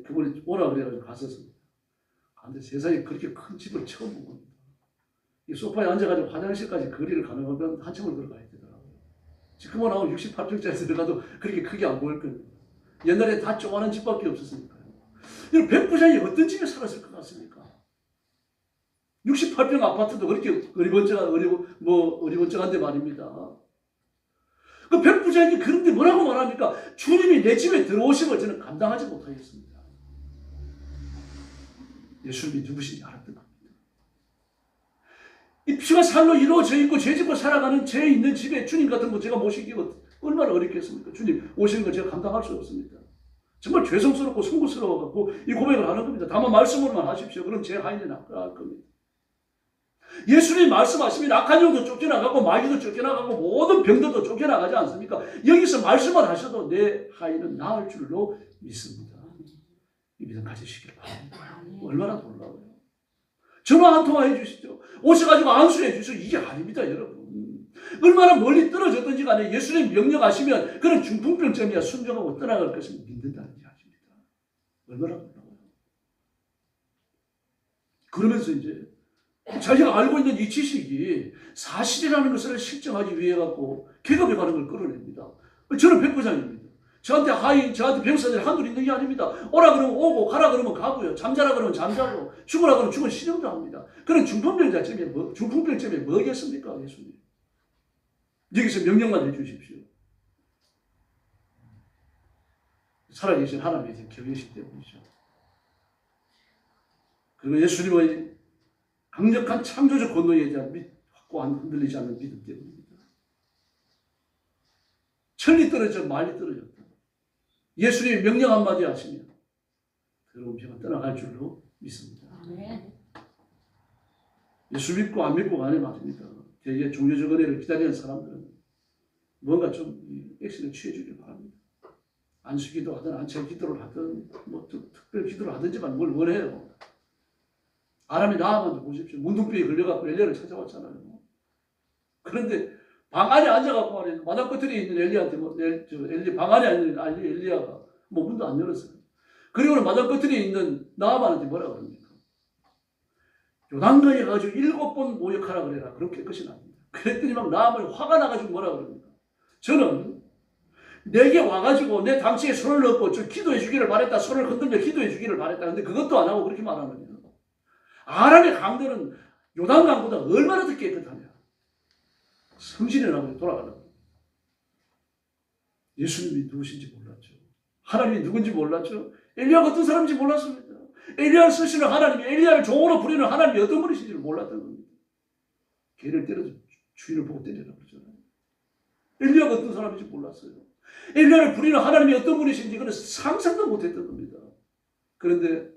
그분이 오라 그래가지고 갔었습니다. 근데 세상에 그렇게 큰 집을 처음 본 겁니다. 이 소파에 앉아가지고 화장실까지 거리를 가능하면 한참을 걸어가야 되더라고요. 지금은 나오면 68평짜리 들어가도 그렇게 크게 안 보일 겁니다. 옛날에 다 조그마한 집밖에 없었으니까요. 이런 백부장이 어떤 집에 살았을 것 같습니까? 68평 아파트도 그렇게 어리번쩍한데 말입니다. 그 백부장이 그런데 뭐라고 말합니까? 주님이 내 집에 들어오심을 저는 감당하지 못하겠습니다. 예수님이 누구신지 알았던 겁니다. 이 피가 살로 이루어져 있고 죄 짓고 살아가는 죄 있는 집에 주님 같은 분 제가 모시기 얼마나 어렵겠습니까? 주님 오시는 걸 제가 감당할 수 없습니다. 정말 죄송스럽고 송구스러워갖고 이 고백을 하는 겁니다. 다만 말씀으로만 하십시오. 그럼 제 하인이 낫할 겁니다. 예수님 말씀하시면 악한 영도 쫓겨나가고 마귀도 쫓겨나가고 모든 병들도 쫓겨나가지 않습니까? 여기서 말씀을 하셔도 내 하인은 나을 줄로 믿습니다. 이 믿음 가지시길 바랍니다. 얼마나 놀라워요. 전화 한 통화 해주시죠. 오셔가지고 안수해 주시죠. 이게 아닙니다, 여러분. 얼마나 멀리 떨어졌든지 간에 예수님 명령하시면 그런 중풍병점이야 순종하고 떠나갈 것을 믿는다는 이야기입니다. 얼마나 놀라워요. 그러면서 이제 자기가 알고 있는 이 지식이 사실이라는 것을 실증하기 위해 갖고 계급에 가는 걸 끌어냅니다. 저는 백부장입니다. 저한테 하인, 저한테 병사들이 한둘 있는 게 아닙니다. 오라 그러면 오고 가라 그러면 가고요. 잠자라 그러면 잠자고 죽으라 그러면 죽은 신용도 합니다. 그런 중풍병점에 뭐겠습니까? 예수님. 여기서 명령만 해주십시오. 살아계신 하나님의 경외심 때문이죠. 그리고 예수님의 강력한 창조적 권능에 대한 확고한 흔들리지 않는 믿음 때문입니다. 천리 떨어져 말리 떨어졌다. 예수님이 명령 한마디 하시면 더러운 병은 떠나갈 줄로 믿습니다. 아멘. 예수 믿고 안 믿고가 아니 말입니다. 되게 종교적 은혜를 기다리는 사람들은 뭔가 좀 액션을 취해주길 바랍니다. 안수기도 하든 안철 기도를 하든 뭐 특별 기도를 하든지만 뭘 원해요. 아람이 나아만 보십시오. 문둥병에 걸려갖고 엘리야를 찾아왔잖아요. 그런데 방 안에 앉아갖고 말이에요. 마당 끝에 있는 엘리야한테 방 안에 있는 엘리야가 뭐 문도 안 열었어요. 그리고는 마당 끝에 있는 나아만한테 뭐라 그럽니까? 요단강에 가지고 7번 모욕하라 그래라. 그럼 깨끗이 납니다. 그랬더니 막 나아만이 화가 나가지고 뭐라 그럽니까? 저는 내게 와가지고 내 당치에 손을 넣고 저 기도해 주기를 바랬다. 손을 흔들며 기도해 주기를 바랬다. 근데 그것도 안 하고 그렇게 말하는 거예요. 아람의 강들은 요단강보다 얼마나 더 깨끗하냐. 성신이라고 돌아가려고. 예수님이 누구신지 몰랐죠. 하나님이 누군지 몰랐죠. 엘리야가 어떤 사람인지 몰랐습니다. 엘리야를 쓰시는 하나님이 엘리야를 종으로 부리는 하나님이 어떤 분이신지를 몰랐던 겁니다. 개를 때려서 주인을 보고 때리라고 그러잖아요. 엘리야가 어떤 사람인지 몰랐어요. 엘리야를 부리는 하나님이 어떤 분이신지 그는 상상도 못했던 겁니다. 그런데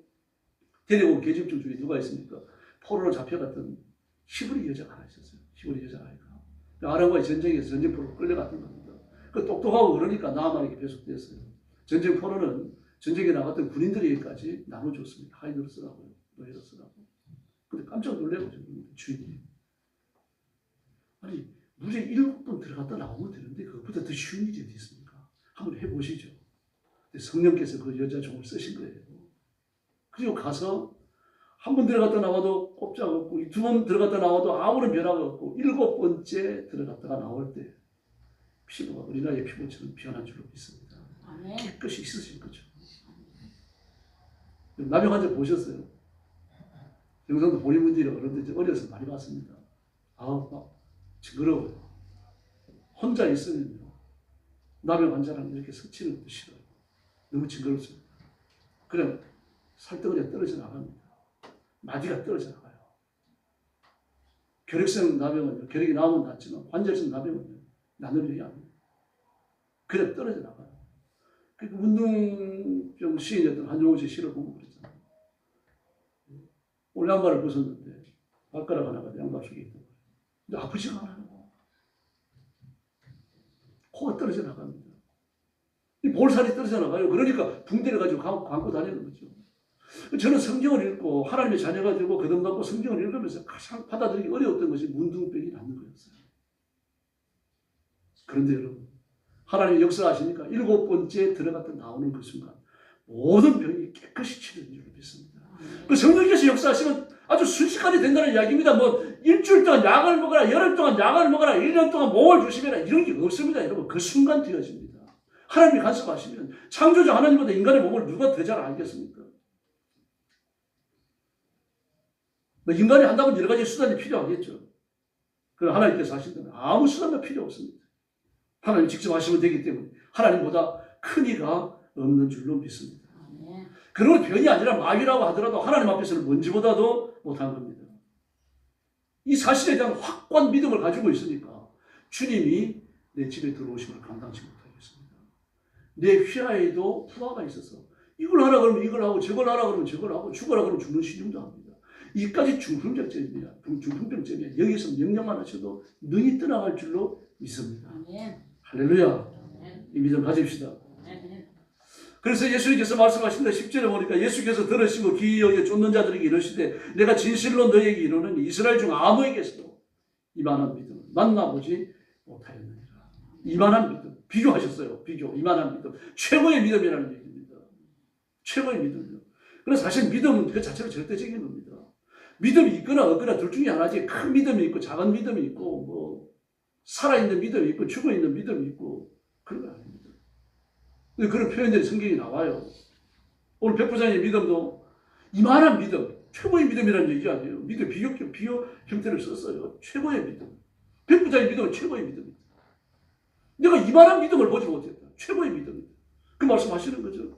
데려온 계집종 중에 누가 있습니까? 포로로 잡혀갔던 히브리 여자가 하나 있었어요. 히브리 여자아이가. 아람과의 전쟁에서 전쟁포로 끌려갔던 겁니다. 그 똑똑하고 그러니까 나아만에게 배속됐어요. 전쟁포로는 전쟁에 나갔던 군인들에게까지 나눠줬습니다. 하인으로 쓰라고요. 노예로 쓰라고. 근데 깜짝 놀래고 주인이. 아니 무죄 7번 들어갔다 나오면 되는데 그것보다 더 쉬운 일이 어디 있습니까? 한번 해보시죠. 성령께서 그 여자 종을 쓰신 거예요. 그리고 가서 한 번 들어갔다 나와도 꼼짝 없고 2번 들어갔다 나와도 아무런 변화가 없고 7번째 들어갔다가 나올 때 피부가 우리나라의 피부처럼 변한 줄로 믿습니다. 아멘. 깨끗이 있으신 거죠. 남영 환자 보셨어요? 영상도 보신 분들이 어른들 어려서 많이 봤습니다. 막 징그러워요. 혼자 있으면요. 남의 환자랑 이렇게 스치는 것도 싫어요. 너무 징그럽습니다. 그냥 살덩어리가 떨어져 나갑니다. 마디가 떨어져 나가요. 결핵성 나병은요. 결핵이 나오면 낫지만 관절성 나병은요. 나누려야 합니다. 그냥 떨어져 나가요. 그러니까 운동병 시인이었던 한종호 씨 시를 보고 그랬잖아요. 오늘 양말을 벗었는데 발가락 하나가 양말 속에 있던 거예요. 근데 아프지가 않아요. 코가 떨어져 나갑니다. 이 볼살이 떨어져 나가요. 그러니까 붕대를 가지고 감고 다니는 거죠. 저는 성경을 읽고 하나님의 자녀가 되고 거듭나고 성경을 읽으면서 가장 받아들이기 어려웠던 것이 문둥병이 낫는 거였어요. 그런데 여러분 하나님이 역사하시니까 7번째 들어갔다 나오는 그 순간 모든 병이 깨끗이 치료된 줄 믿습니다. 그 성령께서 역사하시면 아주 순식간에 된다는 이야기입니다. 뭐 일주일 동안 약을 먹어라, 열흘 동안 약을 먹어라, 1년 동안 몸을 조심해라 이런 게 없습니다. 여러분 그 순간 되어집니다. 하나님이 간섭하시면 창조주 하나님보다 인간의 몸을 누가 더 잘 알겠습니까? 인간이 한다면 여러 가지 수단이 필요하겠죠. 그럼 하나님께서 하신다면 아무 수단도 필요 없습니다. 하나님 직접 하시면 되기 때문에 하나님보다 큰 이가 없는 줄로 믿습니다. 그런 변이 아니라 마귀라고 하더라도 하나님 앞에서는 먼지보다도 못한 겁니다. 이 사실에 대한 확고한 믿음을 가지고 있으니까 주님이 내 집에 들어오심을 감당치 못하겠습니다. 내 휘하에도 부하가 있어서 이걸 하라 그러면 이걸 하고 저걸 하라 그러면 저걸 하고 죽어라 그러면 죽는 신용도 합니다. 이까지 중풍병증이야. 중풍병증이야. 여기서 명령만 하셔도 능히 떠나갈 줄로 믿습니다. 할렐루야. 이 믿음 가집시다. 그래서 예수님께서 말씀하십니다. 10절에 보니까 예수께서 들으시고 귀히 여겨 쫓는 자들에게 이르시되 내가 진실로 너에게 이르노니 이스라엘 중 아무에게서도 이만한 믿음을 만나보지 못하였느니라. 이만한 믿음. 비교하셨어요. 비교. 이만한 믿음. 최고의 믿음이라는 얘기입니다. 최고의 믿음이요. 그래서 사실 믿음은 그 자체로 절대적인 겁니다. 믿음이 있거나 없거나 둘 중에 하나지. 큰 믿음이 있고 작은 믿음이 있고 뭐 살아있는 믿음이 있고 죽어있는 믿음이 있고 그런 거 아닙니다. 그런 표현들이 성경에 나와요. 오늘 백부장의 믿음도 이만한 믿음, 최고의 믿음이라는 얘기 아니에요. 믿음 비교 형태를 썼어요. 최고의 믿음. 백부장의 믿음은 최고의 믿음입니다. 내가 이만한 믿음을 보지 못했다. 최고의 믿음입니다. 그 말씀하시는 거죠.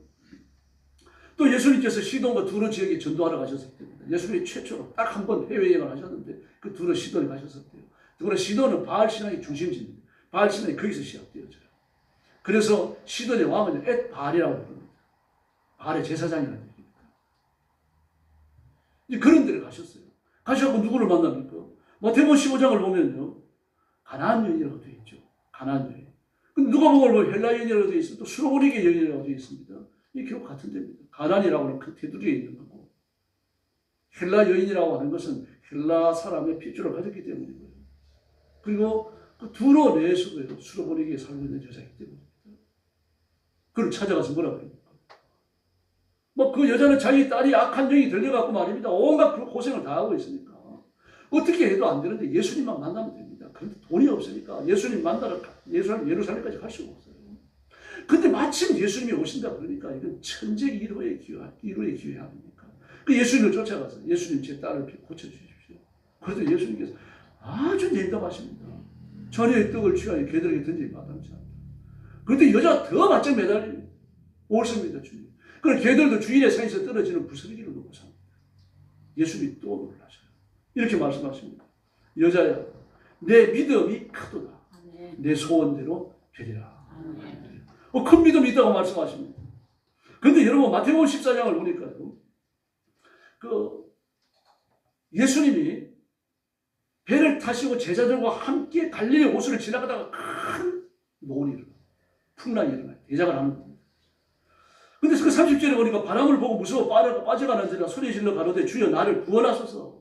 또 예수님께서 시돈과 두로 지역에 전도하러 가셨을 때입니다. 예수님이 최초로 딱 한 번 해외여행을 하셨는데 그 두로 시돈에 가셨을 때요. 두로 시돈은 바알 신앙의 중심지입니다. 바알 신앙이 거기서 시작되어져요. 그래서 시돈의 왕은 엣 바알이라고 부릅니다. 바알의 제사장이라는 얘기입니다. 이제 그런 데를 가셨어요. 가셔서 누구를 만납니까? 마태복음 15장을 보면요. 가나안 여인이라고 되어 있죠. 가나안 여인. 근데 누가복음을 보면 헬라 여인이라고 되어 있어요. 또 수로보니게 여인이라고 되어 있습니다. 이 기록 같은 데입니다. 가나안이라고 하는 그 테두리에 있는 거고 헬라 여인이라고 하는 것은 헬라 사람의 핏줄을 가졌기 때문이고요. 그리고 그 두로 내에서도 수로보니게에 살고 있는 여자이기 때문입니다. 그를 찾아가서 뭐라고 합니까? 뭐 그 여자는 자기 딸이 악한 영이 들려갖고 말입니다. 온갖 고생을 다 하고 있으니까 어떻게 해도 안 되는데 예수님만 만나면 됩니다. 그런데 돈이 없으니까 예수님 만나러 예루살렘까지 갈 수가 없어요. 근데 마침 예수님이 오신다 그러니까 이건 천재 1호의 기회 아닙니까? 그 예수님을 쫓아가서 예수님 제 딸을 고쳐주십시오. 그래도 예수님께서 아주 냉담하십니다. 전혀의 떡을 취하여 개들에게 던지기 마땅치 않다. 그런데 여자가 더 바짝 매달립니다. 옳습니다, 주님. 그럼 개들도 주인의 산에서 떨어지는 부스러기를 놓고 삽니다. 예수님이 또 놀라셔요. 이렇게 말씀하십니다. 여자야, 내 믿음이 크도다. 내 소원대로 되리라. 큰 믿음이 있다고 말씀하십니다. 그런데 여러분 마태복음 14장을 보니까요. 예수님이 배를 타시고 제자들과 함께 갈릴리 호수를 지나가다가 큰 노원이 일어나요. 풍랑이 일어나요. 대작을 하는 겁니다. 근데 그 30절에 보니까 바람을 보고 무서워 빠져가는 자가 소리 질러 가로되 주여 나를 구원하소서.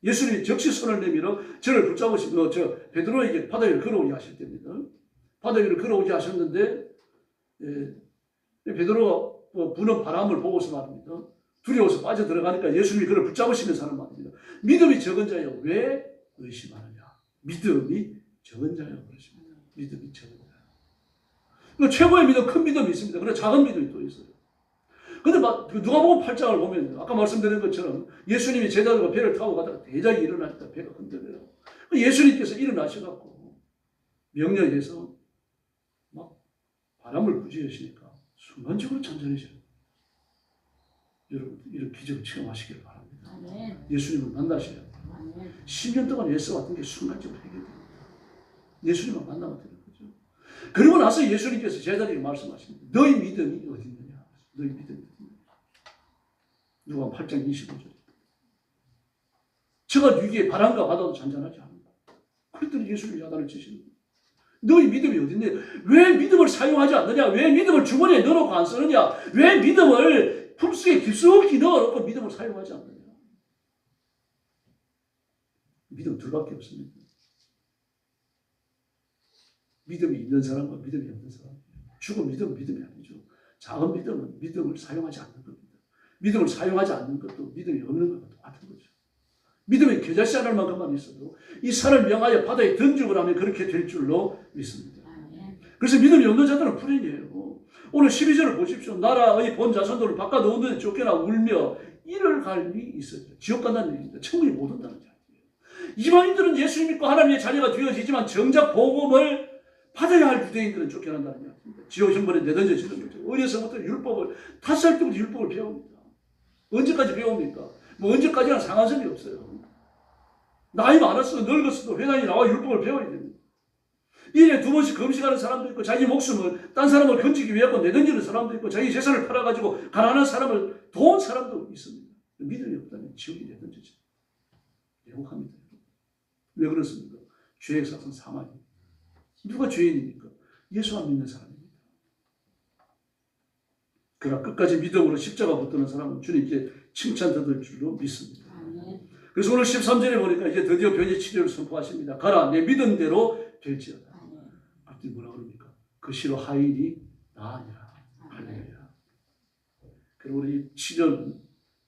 예수님이 적시 손을 내밀어 저를 붙잡으시고 베드로에게 바다 위를 걸어오게 하실 때입니다. 바다 위를 걸어오게 하셨는데 베드로가 부는 바람을 보고서 말입니다. 두려워서 빠져들어가니까 예수님이 그를 붙잡으시면서 하는 말입니다. 믿음이 적은 자여 왜 의심하느냐. 믿음이 적은 자여 그러십니다. 믿음이 적은 자여. 그러니까 최고의 믿음, 큰 믿음이 있습니다. 그런데 작은 믿음이 또 있어요. 근데 누가복음 8장을 보면 아까 말씀드린 것처럼 예수님이 제자들과 배를 타고 가다가 대작이 일어나니까 배가 흔들려요. 예수님께서 일어나셔갖고 명령해서 막 바람을 구제하시니까 순간적으로 잔잔해져요. 여러분 이런 기적을 체험하시기를 바랍니다. 예수님을 만나셔야 돼요. 10년 동안 애써왔던 게 순간적으로 해결됩니다. 예수님을 만나면 되는 거죠. 그러고 나서 예수님께서 제자들에게 말씀하십니다. 너희 믿음이 어디 있느냐? 너희 믿음이 어디 있느냐? 누가복음 8장 25절. 저가 위기에 바람과 바다도 잔잔하지 않는다. 그랬더니 예수님이 야단을 치시는 거예요. 너희 믿음이 어디 있느냐? 왜 믿음을 사용하지 않느냐? 왜 믿음을 주머니에 넣어놓고 안 쓰느냐? 왜 믿음을 품속에 깊숙이 넣어놓고 믿음을 사용하지 않느냐? 믿음 둘밖에 없습니다. 믿음이 있는 사람과 믿음이 없는 사람. 죽은 믿음은 믿음이 아니죠. 작은 믿음은 믿음을 사용하지 않는 겁니다. 믿음을 사용하지 않는 것도 믿음이 없는 것과 똑같은 거죠. 믿음이 겨자씨 하나 만큼만 있어도 이 산을 명하여 바다에 던지고 나면 그렇게 될 줄로 믿습니다. 그래서 믿음이 없는 자들은 불행이에요. 오늘 12절을 보십시오. 나라의 본 자손들을 바깥 오는 데 쫓겨나 울며 이를 갈 일이 있어요. 지옥 간다는 얘기입니다. 천국에 못 온다는 얘기예요. 이방인들은 예수 믿고 하나님의 자녀가 되어지지만 정작 복음을 받아야 할 유대인들은 쫓겨난다는 얘기입니다. 지옥 형벌에 내던져지는 거죠. 어려서부터 율법을 5살 때부터 율법을 배웁니다. 언제까지 배웁니까? 뭐 언제까지나 상한선이 없어요. 나이 많았어도 늙었어도 회당에 나와 율법을 배워야 됩니다. 1년에 2번씩 금식하는 사람도 있고 자기 목숨을 딴 사람을 건지기 위해 내던지는 사람도 있고 자기 재산을 팔아가지고 가난한 사람을 도운 사람도 있습니다. 믿음이 없다면 지옥에 내던지죠. 영혹합니다. 왜 그렇습니까? 죄의 삭은 사망입니다. 누가 죄인입니까? 예수 안 믿는 사람입니다. 그러나 끝까지 믿음으로 십자가 붙드는 사람은 주님께 칭찬 받을 줄로 믿습니다. 그래서 오늘 13절에 보니까 이제 드디어 변의 치료를 선포하십니다. 가라 내 믿음대로 될지어다. 앞뒤 뭐라 그럽니까? 그 시로 하인이 나으니라. 할렐루야. 그리고 우리 치료는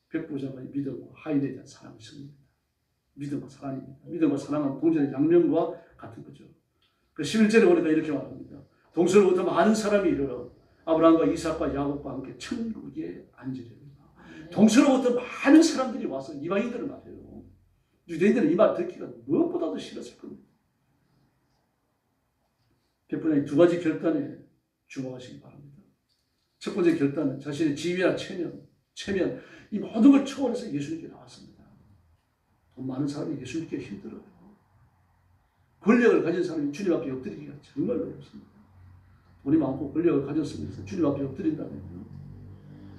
백보자의 믿음과 하인에 대한 사랑을 씁니다. 믿음과 사랑입니다. 믿음과 사랑은 동전의 양면과 같은 거죠. 그 11절에 보니까 이렇게 말합니다. 동서로부터 많은 사람이 이르러 아브라함과 이삭과 야곱과 함께 천국에 앉으리라. 동서로부터 많은 사람들이 와서 이방인들을 말해요. 유대인들은 이 말 듣기가 무엇보다도 싫었을 겁니다. 백부장이 두 가지 결단에 주목하시기 바랍니다. 첫 번째 결단은 자신의 지위나 체면 이 모든 걸 초월해서 예수님께 나왔습니다. 돈 많은 사람이 예수 믿기 힘들어요. 권력을 가진 사람이 주님 앞에 엎드리기가 정말 어렵습니다. 돈이 많고 권력을 가졌으면서 주님 앞에 엎드린다면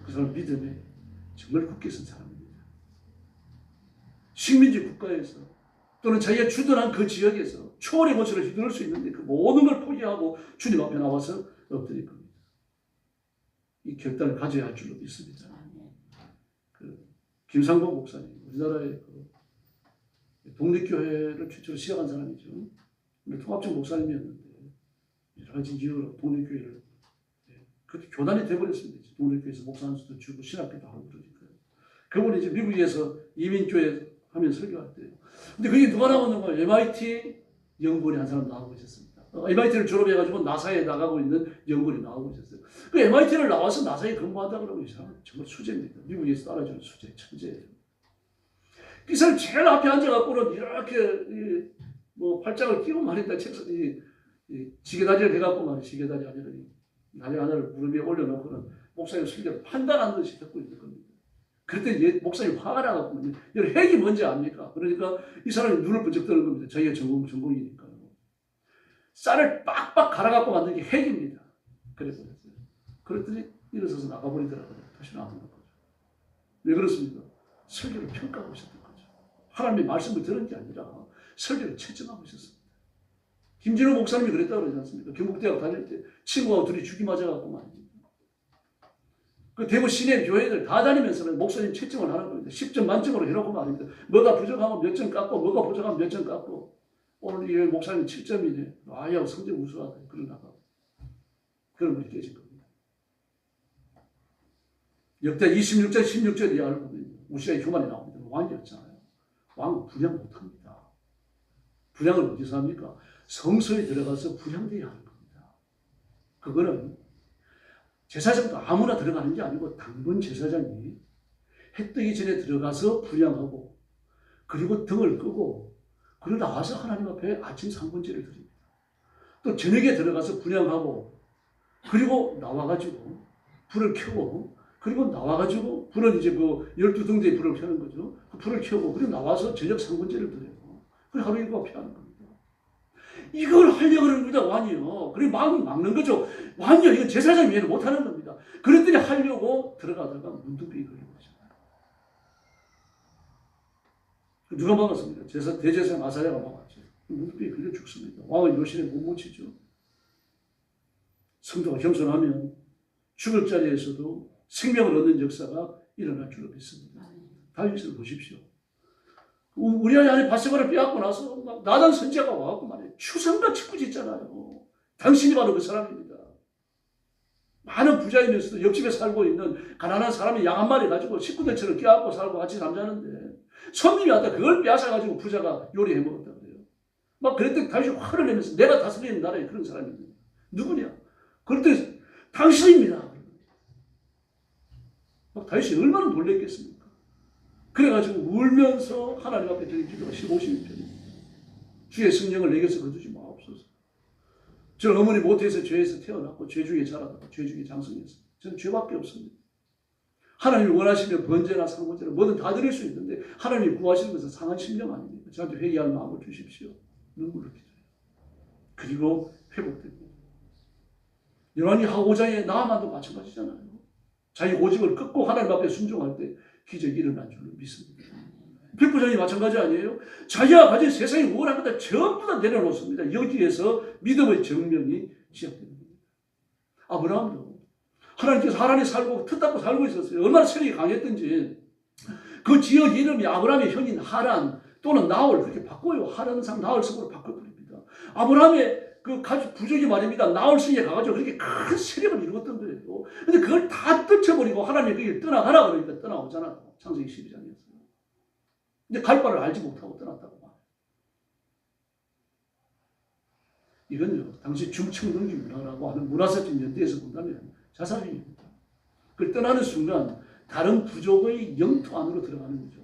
그 사람 믿음에 정말 굳게 선 사람입니다. 식민지 국가에서 또는 자기가 주둔한 그 지역에서 초월의 고초를 휘두를 수 있는데 그 모든 걸 포기하고 주님 앞에 나와서 엎드릴 겁니다. 이 결단을 가져야 할 줄로 믿습니다. 그 김상복 목사님, 우리나라의 그 독립교회를 최초로 시작한 사람이죠. 통합적 목사님이었는데 여러 가지 이유로 독립교회를 그때 교단이 돼버렸습니다. 독립교회에서 목사 한 수도 주고 신학교도 하고 그러니까 그분이 이제 미국에서 이민교회 하면 설교할 때요. 근데 그게 누가 나오는 거예요? MIT 연구원에 한 사람 나오고 있었습니다. MIT를 졸업해가지고 나사에 나가고 있는 연구원이 나오고 있었어요. 그 MIT를 나와서 나사에 근무한다 그러면 이 사람은 정말 수제입니다. 미국에서 따라주는 수제, 천재예요. 이 사람 제일 앞에 앉아갖고는 이렇게 뭐 팔짱을 끼고 말했다. 지게다리를 해갖고 말이야. 지게다리 다리 하나를 무릎 위에 올려놓고는 목사님 설교를 판단하는 듯이 듣고 있는 겁니다. 그때 목사님 화가 나갖고 핵이 뭔지 압니까? 그러니까 이 사람이 눈을 번쩍 뜨는 겁니다. 자기가 전공이니까요. 쌀을 빡빡 갈아갖고 만든 게 핵입니다. 그래버렸어요. 그랬더니 일어서서 나가버리더라고요. 다시 나가는 거죠. 왜 그렇습니까? 설교를 평가하고 있었던 거죠. 하나님의 말씀을 들은 게 아니라 설교를 채점하고 있었습니다. 김진호 목사님이 그랬다고 그러지 않습니까? 경북대학 다닐 때 친구하고 둘이 죽이 맞아갖고 말입니다. 그 대구 시내 교회들 다 다니면서는 목사님 채점을 하는 겁니다. 10점 만점으로 해놓고 말입니다. 뭐가 부족하면 몇 점 깎고, 뭐가 부족하면 몇 점 깎고. 오늘 이 목사님 7점이네. 아야, 성적 우수하다. 그러다가. 그런 분이 깨진 겁니다. 역대 26절, 16절 이하를 보면 우시아의 교만이 나옵니다. 왕이었잖아요. 왕은 분양 못합니다. 분양을 어디서 합니까? 성소에 들어가서 분양돼야 하는 겁니다. 그거는 제사장도 아무나 들어가는 게 아니고 당분 제사장이 해 뜨기 전에 들어가서 분양하고 그리고 등을 끄고 그리고 나와서 하나님 앞에 아침 상번제를 드립니다. 또 저녁에 들어가서 분양하고 그리고 나와가지고 불을 켜고 그리고 나와가지고 불은 이제 그 12등대의 불을 켜는 거죠. 그 불을 켜고 그리고 나와서 저녁 상번제를 드려요. 그리고 하루 일과 피하는 겁니다. 이걸 하려고 하는 겁니다, 왕이요. 그리고 막는 거죠. 왕이요, 이거 제사장 위에는 못하는 겁니다. 그랬더니 하려고 들어가다가 문둥병이 걸린 거잖아요. 누가 막았습니까? 대제사장 아사야가 막았죠. 문둥병이 걸려 죽습니다. 왕은 요실에 못 묻히죠. 성도가 겸손하면 죽을 자리에서도 생명을 얻는 역사가 일어날 줄로 믿습니다. 다윗을 보십시오. 우리 안에 바세바를 빼앗고 나서 나단 선지자가 와갖고 말이에요. 추상같이 꾸짖잖아요. 당신이 바로 그 사람입니다. 많은 부자이면서도 옆집에 살고 있는 가난한 사람이 양 한 마리 가지고 식구들처럼 껴안고 살고 같이 잠자는데 손님이 왔다 그걸 빼앗아가지고 부자가 요리해 먹었다 그래요. 막 그랬더니 다윗이 화를 내면서 내가 다스리는 나라에 그런 사람이 있는 누구냐? 그랬더니 당신입니다. 막 다윗이 얼마나 놀랬겠습니까? 그래가지고 울면서 하나님 앞에 드린 기도가 15편입니다. 주의 성령을 내게서 거두지 마옵소서. 저는 어머니 모태에서 죄에서 태어났고 죄 중에 자라다가 죄 중에 장성했어요. 저는 죄밖에 없습니다. 하나님이 원하시면 번제나 상번제나 뭐든 다 드릴 수 있는데 하나님이 구하시는 것은 상한 심령 아닙니까? 저한테 회개할 마음을 주십시오. 눈물을 기도해요. 그리고 회복됩니다. 요한이 5장의 나아만도 마찬가지잖아요. 자기 고집을 끊고 하나님 앞에 순종할 때 기적이 일어난 줄로 믿습니다. 백부장이 마찬가지 아니에요? 자기가 가진 세상의 우월한 것들 전부 다 내려놓습니다. 여기에서 믿음의 정명이 시작되는 겁니다. 아브라함도 하나님께서 하란에 살고 틈닦고 살고 있었어요. 얼마나 세력이 강했던지 그 지역 이름이 아브라함의 형인 하란 또는 나홀 그렇게 바꿔요. 하란상 나홀성으로 바꿔버립니다. 아브라함의 그 가족 부족이 말입니다. 나홀성에 가가지고 그렇게 큰 세력을 이루었던 거예요. 근데 그걸 다 떨쳐버리고 하나님이 그 길 떠나가라 그러니까 떠나오잖아요. 창세기 12장에서. 근데 갈 바를 알지 못하고 떠났다고 말해요. 이건요, 당시 중청동기 문화라고 하는 문화사적 연대에서 본다면 자살행위입니다. 그걸 떠나는 순간 다른 부족의 영토 안으로 들어가는 거죠.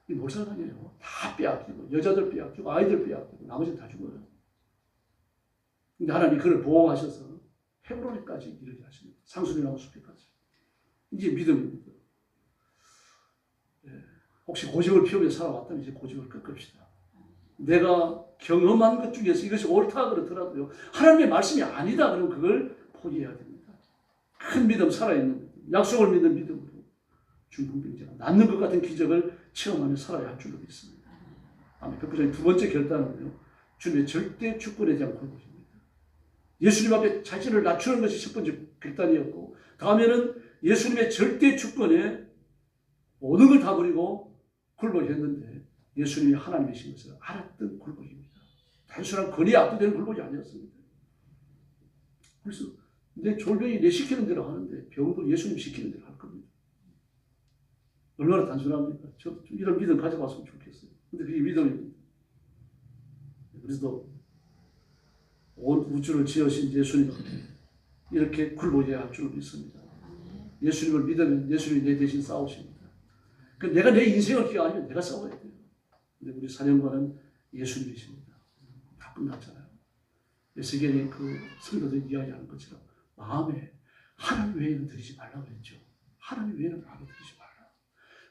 이 몰살당해요. 다 빼앗기고 여자들 빼앗기고 아이들 빼앗기고 나머지는 다 죽어요. 근데 하나님이 그를 보호하셔서 헤브론에까지 이르게 하십니다. 상수리나무 숲에까지. 이게 믿음입니다. 혹시 고집을 피우며 살아왔다면 이제 고집을 꺾읍시다. 내가 경험한 것 중에서 이것이 옳다 그렇더라도요. 하나님의 말씀이 아니다 그러면 그걸 포기해야 됩니다. 큰 믿음, 살아있는 믿음, 약속을 믿는 믿음으로 중풍병자가 낫는 것 같은 기적을 체험하며 살아야 할 줄로 믿습니다. 아멘. 백부장의 두 번째 결단은요, 주님의 절대 주권에 대한 굴복입니다. 예수님 앞에 자신을 낮추는 것이 첫 번째 결단이었고, 다음에는 예수님의 절대 주권에 모든 걸 다 버리고 굴복했는데 예수님이 하나님이신 것을 알았던 굴복입니다. 단순한 권위에 압도되는 굴복이 아니었습니다. 그래서 내 졸병이 내 시키는 대로 하는데 병도 예수님 시키는 대로 할 겁니다. 얼마나 단순합니까? 저 이런 믿음 가져봤으면 좋겠어요. 근데 그게 믿음입니다. 그래서 온 우주를 지으신 예수님 이렇게 굴복해야 할 줄 믿습니다. 예수님을 믿으면 예수님이 내 대신 싸우십니다. 그러니까 내가 내 인생을 기가 아니면 내가 싸워야 돼요. 근데 우리 사령관은 예수님이십니다. 다 끝났잖아요. 에스겔이 그 성도들이 이야기하는 것처럼 마음에 하나님 외에는 드리지 말라고 했죠. 하나님 외에는 마음에 드리지 말라.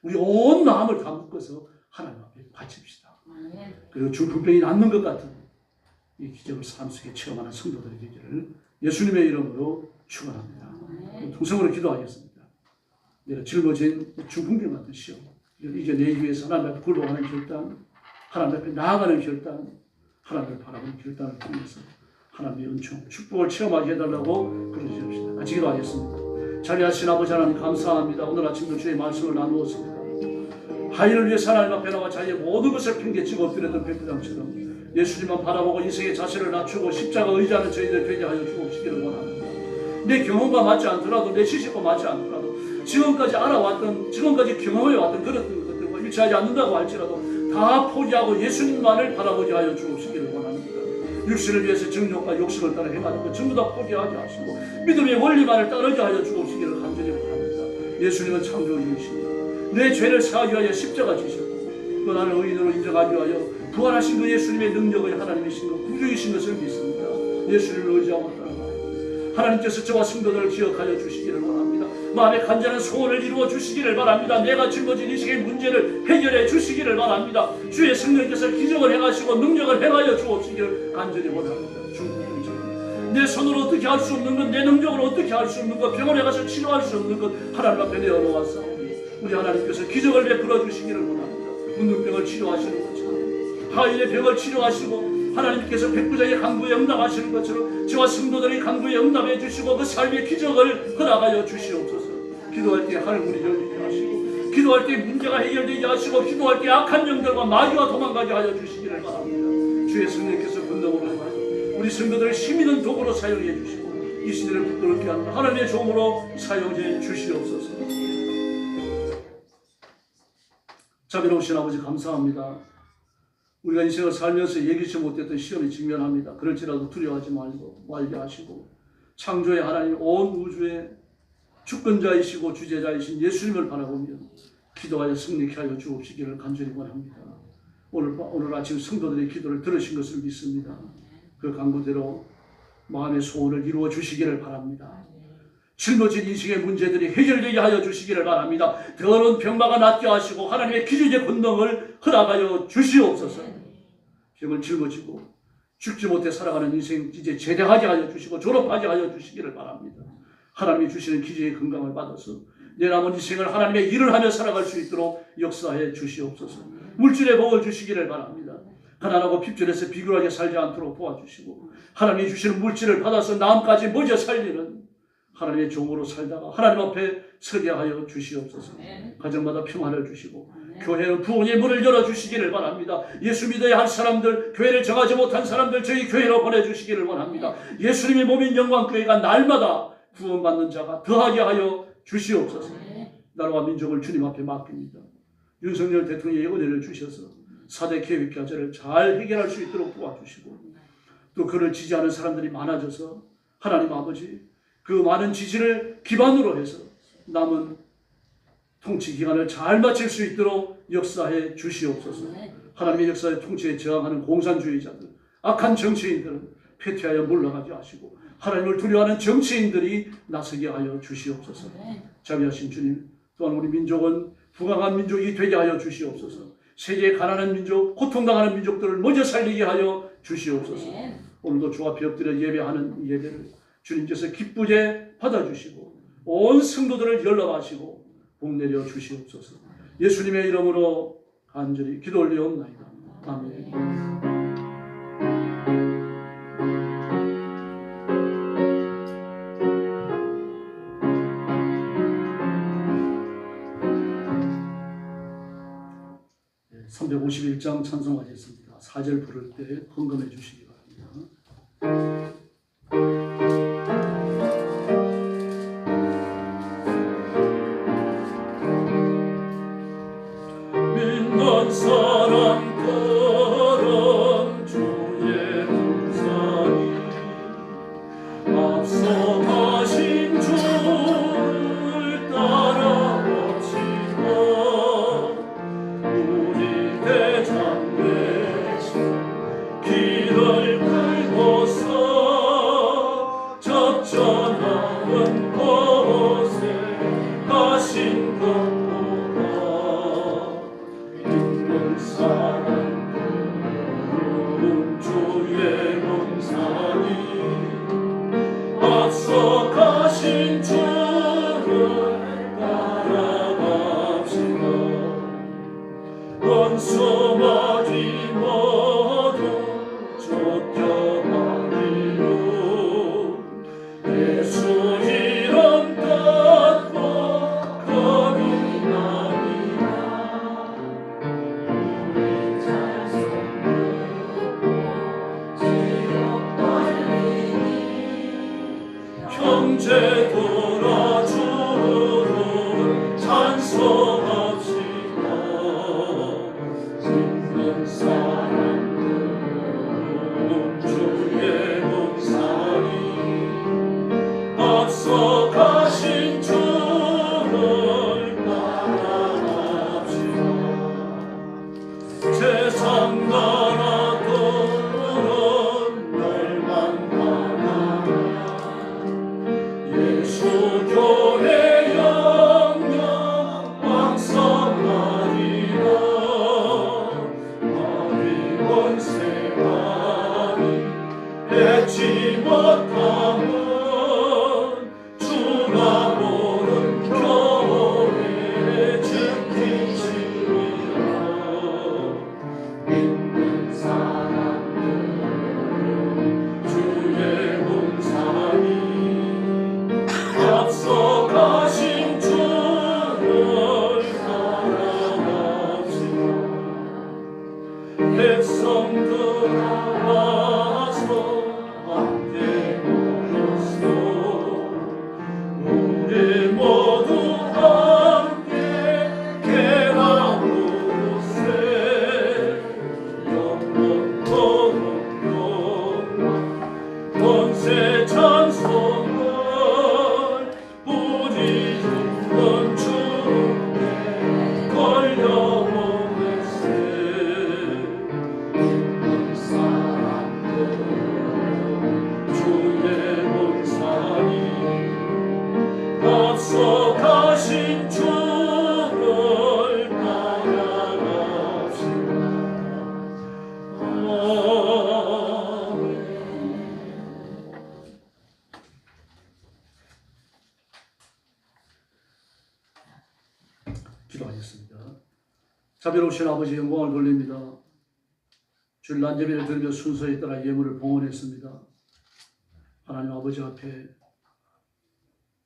우리 온 마음을 다 묶어서 하나님 앞에 바칩시다. 그리고 중풍병이 낫는 것 같은 이 기적을 삶 속에 체험하는 성도들이 되기를 예수님의 이름으로 축원합니다. 통성으로 기도하겠습니다. 내가 짊어진 중풍병 같은 시험 이걸 이겨내기 위해서 하나님 앞에 굴복하는 결단, 하나님 앞에 나아가는 결단, 하나님을 바라보는 결단을 통해서 하나님의 은총, 축복을 체험하게 해달라고 그러시옵시다. 같이 기도하겠습니다. 자비하신 아버지 하나님 감사합니다. 오늘 아침도 주의 말씀을 나누었습니다. 하인을 위해서 하나님 앞에 나와 자기의 모든 것을 팽개치고 엎드렸던 백부장처럼 예수님만 바라보고 인생의 자세를 낮추고 십자가 의지하는 저희들 되게 하여 주옵시기를 원합니다. 내 경험과 맞지 않더라도 내 지식과 맞지 않더라도 지금까지 알아왔던 지금까지 경험해왔던 그런 것들과 일치하지 않는다고 할지라도 다 포기하고 예수님만을 바라보게 하여 주옵시기를 원합니다. 육신을 위해서 정욕과 욕심을 따라 행하는 것 전부 다 포기하게 하시고 믿음의 원리만을 따르게 하여 주옵시기를 간절히 원합니다. 예수님은 창조주이십니다. 내 죄를 사하기 위하여 십자가 지셨고 또 나를 의인으로 인정하기 위하여 부활하신 그 예수님의 능력의 하나님이신 것 구주이신 것을 믿습니다. 예수님을 의지하고 따라가요. 하나님께서 저와 성도들을 기억하여 주시기를 원합니다. 마음의 간절한 소원을 이루어 주시기를 바랍니다. 내가 짊어진 인생의 문제를 해결해 주시기를 바랍니다. 주의 성령께서 기적을 행하시고 능력을 행하여 주옵시기를 간절히 원합니다. 내 손으로 어떻게 할 수 없는 것, 내 능력으로 어떻게 할 수 없는 것, 병원에 가서 치료할 수 없는 것 하나님 앞에 내어놓았사오니 우리 하나님께서 기적을 베풀어 주시기를 원합니다. 문둥병을 치료하시는 것처럼 하인의 병을 치료하시고 하나님께서 백부장의 간구에 응답하시는 것처럼 저와 성도들의 간구에 응답해 주시고 그 삶의 기적을 허락하여 주시옵소서. 기도할 때 하늘문이 열리게 하시고 기도할 때 문제가 해결되게 하시고 기도할 때 악한 영들과 마귀와 도망가게 하여 주시기를 바랍니다. 주의 성령께서 권능으로 하여 우리 성도들을 힘있는 도구로 사용해 주시고 이 시대를 부끄럽게 하는 하나님의 종으로 사용해 주시옵소서. 자비로우신 아버지 감사합니다. 우리가 인생을 살면서 예기치 못했던 시험에 직면합니다. 그럴지라도 두려워하지 말게 하시고 창조의 하나님 온 우주의 주권자이시고 주제자이신 예수님을 바라보며 기도하여 승리케 하여 주옵시기를 간절히 원합니다. 오늘 아침 성도들의 기도를 들으신 것을 믿습니다. 그 간구대로 마음의 소원을 이루어 주시기를 바랍니다. 짊어진 인생의 문제들이 해결되게 하여 주시기를 바랍니다. 더러운 병마가 낫게 하시고 하나님의 기적의 권능을 허락하여 주시옵소서. 병을 짊어지고 죽지 못해 살아가는 인생 이제 제대하게 하여 주시고 졸업하게 하여 주시기를 바랍니다. 하나님이 주시는 기적의 건강을 받아서 내 남은 인생을 하나님의 일을 하며 살아갈 수 있도록 역사해 주시옵소서. 물질의 복을 주시기를 바랍니다. 가난하고 핍절해서 비굴하게 살지 않도록 도와주시고 하나님이 주시는 물질을 받아서 남까지 먹여 살리는 하나님의 종으로 살다가 하나님 앞에 서게 하여 주시옵소서. 가정마다 평안을 주시고 교회는 부흥의 문을 열어주시기를 바랍니다. 예수 믿어야 할 사람들, 교회를 정하지 못한 사람들 저희 교회로 보내주시기를 원합니다. 예수님의 몸인 영광교회가 날마다 구원받는 자가 더하게 하여 주시옵소서. 나라와 민족을 주님 앞에 맡깁니다. 윤석열 대통령의 은혜를 주셔서 4대 계획 과제를 잘 해결할 수 있도록 도와주시고 또 그를 지지하는 사람들이 많아져서 하나님 아버지 그 많은 지지를 기반으로 해서 남은 통치 기간을 잘 마칠 수 있도록 역사해 주시옵소서. 하나님의 역사의 통치에 저항하는 공산주의자들, 악한 정치인들은 패퇴하여 물러가게 하시고 하나님을 두려워하는 정치인들이 나서게 하여 주시옵소서. 자비하신 주님, 또한 우리 민족은 부강한 민족이 되게 하여 주시옵소서. 세계의 가난한 민족, 고통당하는 민족들을 먼저 살리게 하여 주시옵소서. 오늘도 주 앞에 엎드려 예배하는 이 예배를 주님께서 기쁘게 받아주시고 온 성도들을 연락하시고 복 내려 주시옵소서. 예수님의 이름으로 간절히 기도 올리옵나이다. 아멘. 네, 351장 찬송하겠습니다. 4절 부를 때 헌금해 주시기 바랍니다. 믿는 사람들은 주의 문상이 앞서가신 주를 따라갑시다. 우리 대장 되신 길을 긁어서 적절한 곳에 가신 것보다 믿는 사람들은 주의 문상이 앞서가신 주를 따라갑시다. 원수마귀 모두 쫓겨나리로 예수 이름 듣고 겁이 나니라. 형제 돌아주를 찬송합시다. 믿는 사람들은 주의 문상이 앞서가신 주를 따라갑시다. 세상 나라들은 멸망하나 예수 교회 영영 왕성하리라. 마귀 원세하니 맺지 못함은 주가 보는 교회 지키시리라. 믿는 사람들은 주의 문상이 앞서가신 주를 따라갑시다. 백성들 와서 함께 모였소. 우리 모두 함께 계란으로세 영원토록 영원 권세 찬송을 우리 있는 주께 걸려오겠세. 믿는 사람들 주의 문상이 앞서가신 주를 따라갑시다. 아멘. 기도하겠습니다. 자비로우신 아버지 영광을 돌립니다. 주일 난제비를 들으며 순서에 따라 예물을 봉헌했습니다. 하나님 아버지 앞에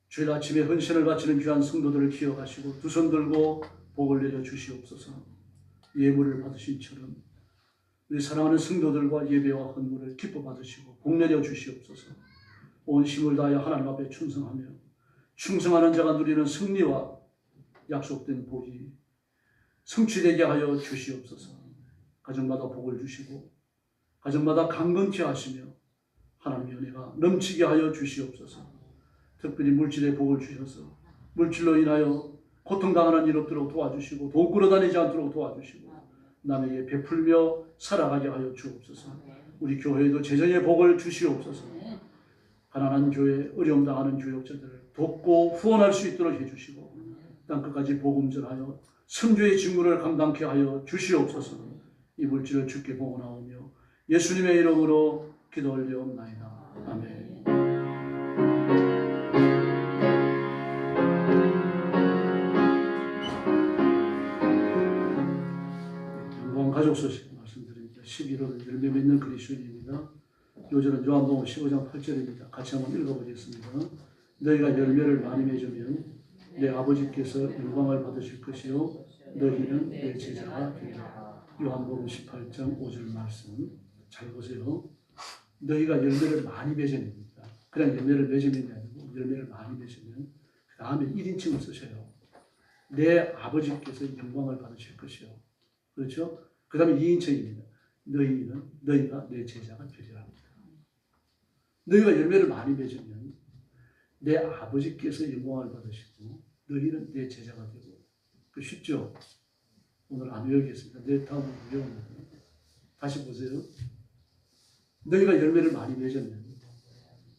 주일 아침에 헌신을 바치는 귀한 성도들을 기억하시고 두 손 들고 복을 내려 주시옵소서. 예물을 받으신처럼 우리 사랑하는 성도들과 예배와 헌물을 기뻐 받으시고 복 내려 주시옵소서. 온 힘을 다하여 하나님 앞에 충성하며 충성하는 자가 누리는 승리와 약속된 복이 성취되게 하여 주시옵소서. 가정마다 복을 주시고 가정마다 강건케 하시며 하나님의 은혜가 넘치게 하여 주시옵소서. 특별히 물질의 복을 주셔서 물질로 인하여 고통당하는 일 없도록 도와주시고 돈 끌어다니지 않도록 도와주시고 남에게 베풀며 살아가게 하여 주옵소서. 우리 교회에도 재정의 복을 주시옵소서. 가난한 교회, 어려움 당하는 교역자들을 돕고 후원할 수 있도록 해주시고 땅끝까지 복음 전하여 선교의 직무를 감당케 하여 주시옵소서. 이 물질을 주께 봉헌하오며 예수님의 이름으로 기도 올리옵나이다. 아멘. 가족 소식 말씀드립니다. 11월 열매 맺는 그리스도인입니다. 요절은 요한복음 15장 8절입니다. 같이 한번 읽어보겠습니다. 너희가 열매를 많이 맺으면 내 아버지께서 영광을 받으실 것이요 너희는 내 제자가 되리라. 요한복음 18장 5절 말씀 잘 보세요. 너희가 열매를 많이 맺으니까 그냥 열매를 맺으면 아니고 열매를 많이 맺으면 그 다음에 1인칭을 쓰셔요. 내 아버지께서 영광을 받으실 것이요. 그렇죠? 그 다음에 2인칭입니다. 너희가 내 제자가 되리라. 너희가 열매를 많이 맺으면 내 아버지께서 영광을 받으시고 너희는 내 제자가 되고. 그 쉽죠? 오늘 안 외우겠습니다. 내일 다음에 외웁니다. 다시 보세요. 너희가 열매를 많이 맺으면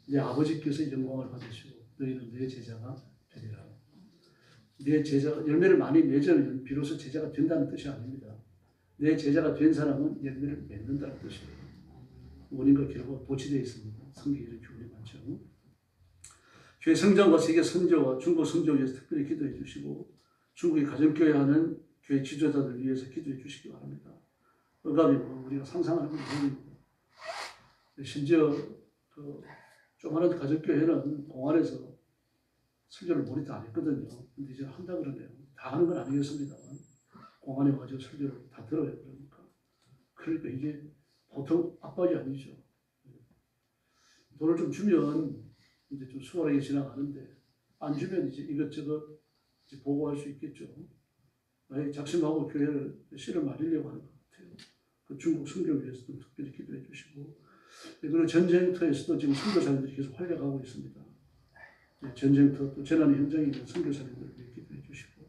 내 아버지께서 영광을 받으시고 너희는 내 제자가 되리라. 내 제자, 열매를 많이 맺으면 비로소 제자가 된다는 뜻이 아닙니다. 내 제자가 된 사람은 열매를 맺는다는 뜻이에요. 원인과 결과가 도치되어 있습니다. 성경에 교훈이 많죠. 교회 성장과 세계 선교와 중국 선교 위해서 특별히 기도해 주시고 중국의 가정교회 하는 교회 지도자들 위해서 기도해 주시기 바랍니다. 억압이 우리가 상상하는 건 아닙니다. 심지어 그 조그마한 가정교회는 공안에서 설교를 모니터 안 했거든요. 근데 이제 한다 그러네요. 다 하는 건 아니었습니다만 공안에 와서 설교를 다 들어요. 그러니까 이게 보통 압박이 아니죠. 돈을 좀 주면 이제 좀 수월하게 지나가는데 안 주면 이제 이것저것 이제 보고할 수 있겠죠. 나의 작심하고 교회를 씨를 말리려고 하는 것 같아요. 그 중국 선교를 위해서도 특별히 기도해 주시고 그리고 전쟁터에서도 지금 선교사님들이 계속 활약하고 있습니다. 전쟁터 또 재난 현장에 있는 선교사님들을 위해 기도해 주시고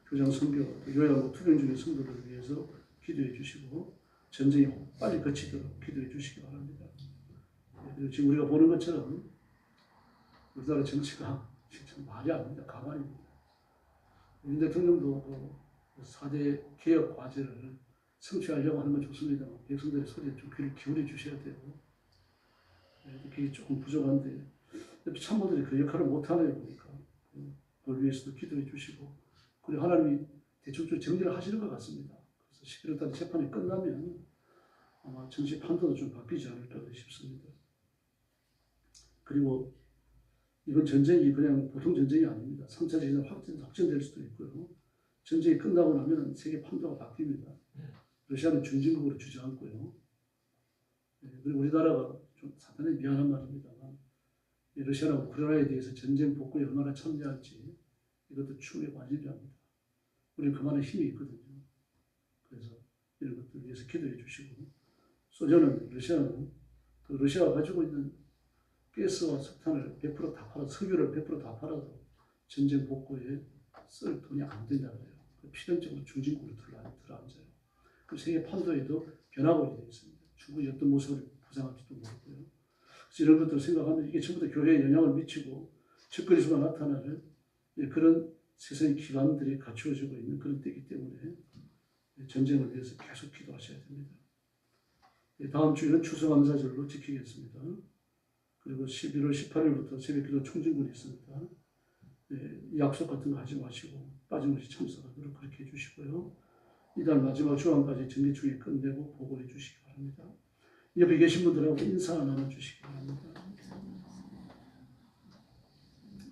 교장 선교 또 요양과 투병 중인 성도들을 위해서 기도해 주시고 전쟁이 빨리 그치도록 기도해 주시기 바랍니다. 그리고 지금 우리가 보는 것처럼 우리나라 정치가 진짜 말이 안 됩니다. 가만입니다. 윤 대통령도 4대 개혁 과제를 성취하려고 하는 건 좋습니다만 백성들의 소리에 좀 귀를 기울여 주셔야 돼요. 그게 조금 부족한데 참모들이 그 역할을 못하네요. 보니까 그걸 위해서도 기도해 주시고 그리고 하나님이 대충 좀 정리를 하시는 것 같습니다. 그래서 11월 달에 재판이 끝나면 아마 정치 판도도 좀 바뀌지 않을까 싶습니다. 그리고 이번 전쟁이 그냥 보통 전쟁이 아닙니다. 3차 전쟁 확전될 수도 있고요. 전쟁이 끝나고 나면 세계 판도가 바뀝니다. 러시아는 중진국으로 주저앉고요. 그리고 우리나라가 좀 사단에 미안한 말입니다만 러시아나 우크라이나에 대해서 전쟁 복구에 얼마나 참여할지 이것도 추후에 관심이 합니다. 우리는 그만한 힘이 있거든요. 그래서 이런 것들 위해서 기도해 주시고 소련은 러시아는 그 러시아가 가지고 있는 가스와 석탄을 100% 다 팔아 석유를 100% 다 팔아도 전쟁 복구에 쓸 돈이 안 된다고 해요. 필연적으로 중진국으로 들어앉아요. 그 세계 판도에도 변화가 되어 있습니다. 중국이 어떤 모습을 부상할지도 모르고요. 그래서 이런 것들을 생각하면 이게 전부 다 교회에 영향을 미치고 적그리스도가 나타나는 그런 세상의 기반들이 갖추어지고 있는 그런 때이기 때문에 전쟁을 위해서 계속 기도하셔야 됩니다. 다음 주에는 추수감사절로 지키겠습니다. 그리고 11월 18일부터 새벽기도 총진군이 있습니다. 약속 같은 거 하지 마시고 빠짐없이 참석하도록 그렇게 해주시고요. 이달 마지막 주간까지 정기축에 끝내고 보고해 주시기 바랍니다. 옆에 계신 분들하고 인사 나눠주시기 바랍니다.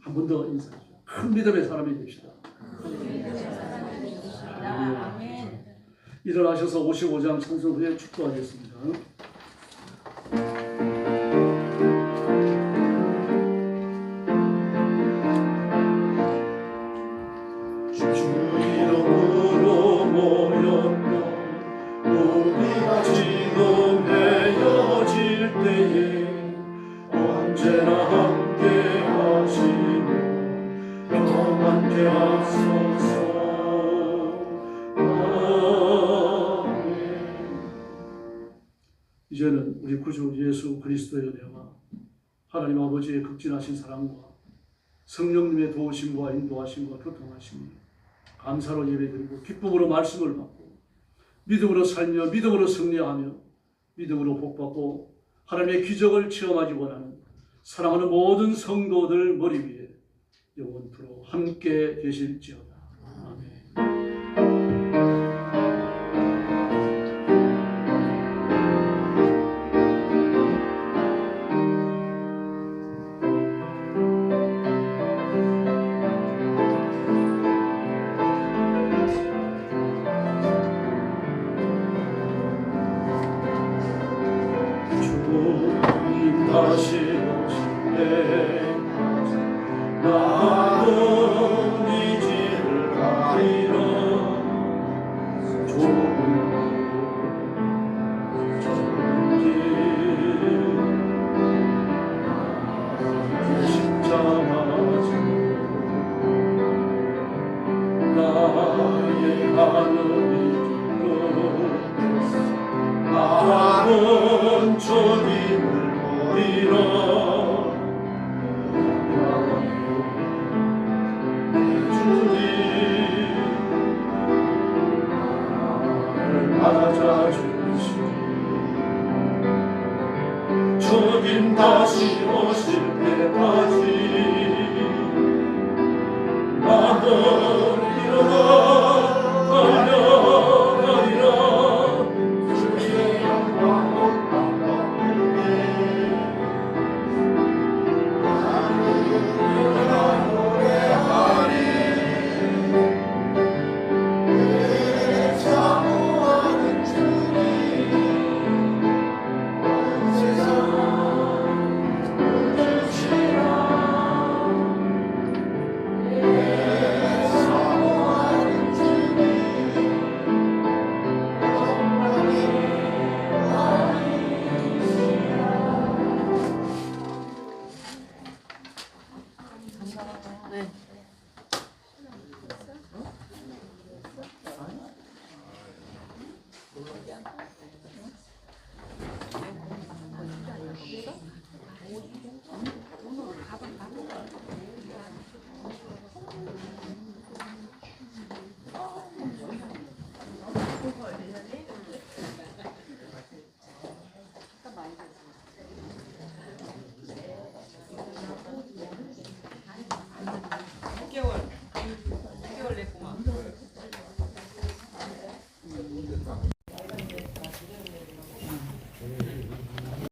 한 번 더 인사해 주세요. 큰 믿음의 사람이 됩시다. 일어나셔서 55장 찬송 후에 축도하겠습니다. 이제는 우리 구주 예수 그리스도의 은혜와 하나님 아버지의 극진하신 사랑과 성령님의 도우심과 인도하심과 교통하심이 감사로 예배드리고 기쁨으로 말씀을 받고 믿음으로 살며 믿음으로 승리하며 믿음으로 복받고 하나님의 기적을 체험하기 원하는 사랑하는 모든 성도들 머리 위에 영원토록 함께 계실지어다. 아멘. 다시 오실 때까지 나는 이 길을 가리라. 좁은 길 십자가 지고 나의 하늘이 끝에서 나는 주님을 보리라. 주님 나를 맞아주시니 주님 다시 오실 때까지 나는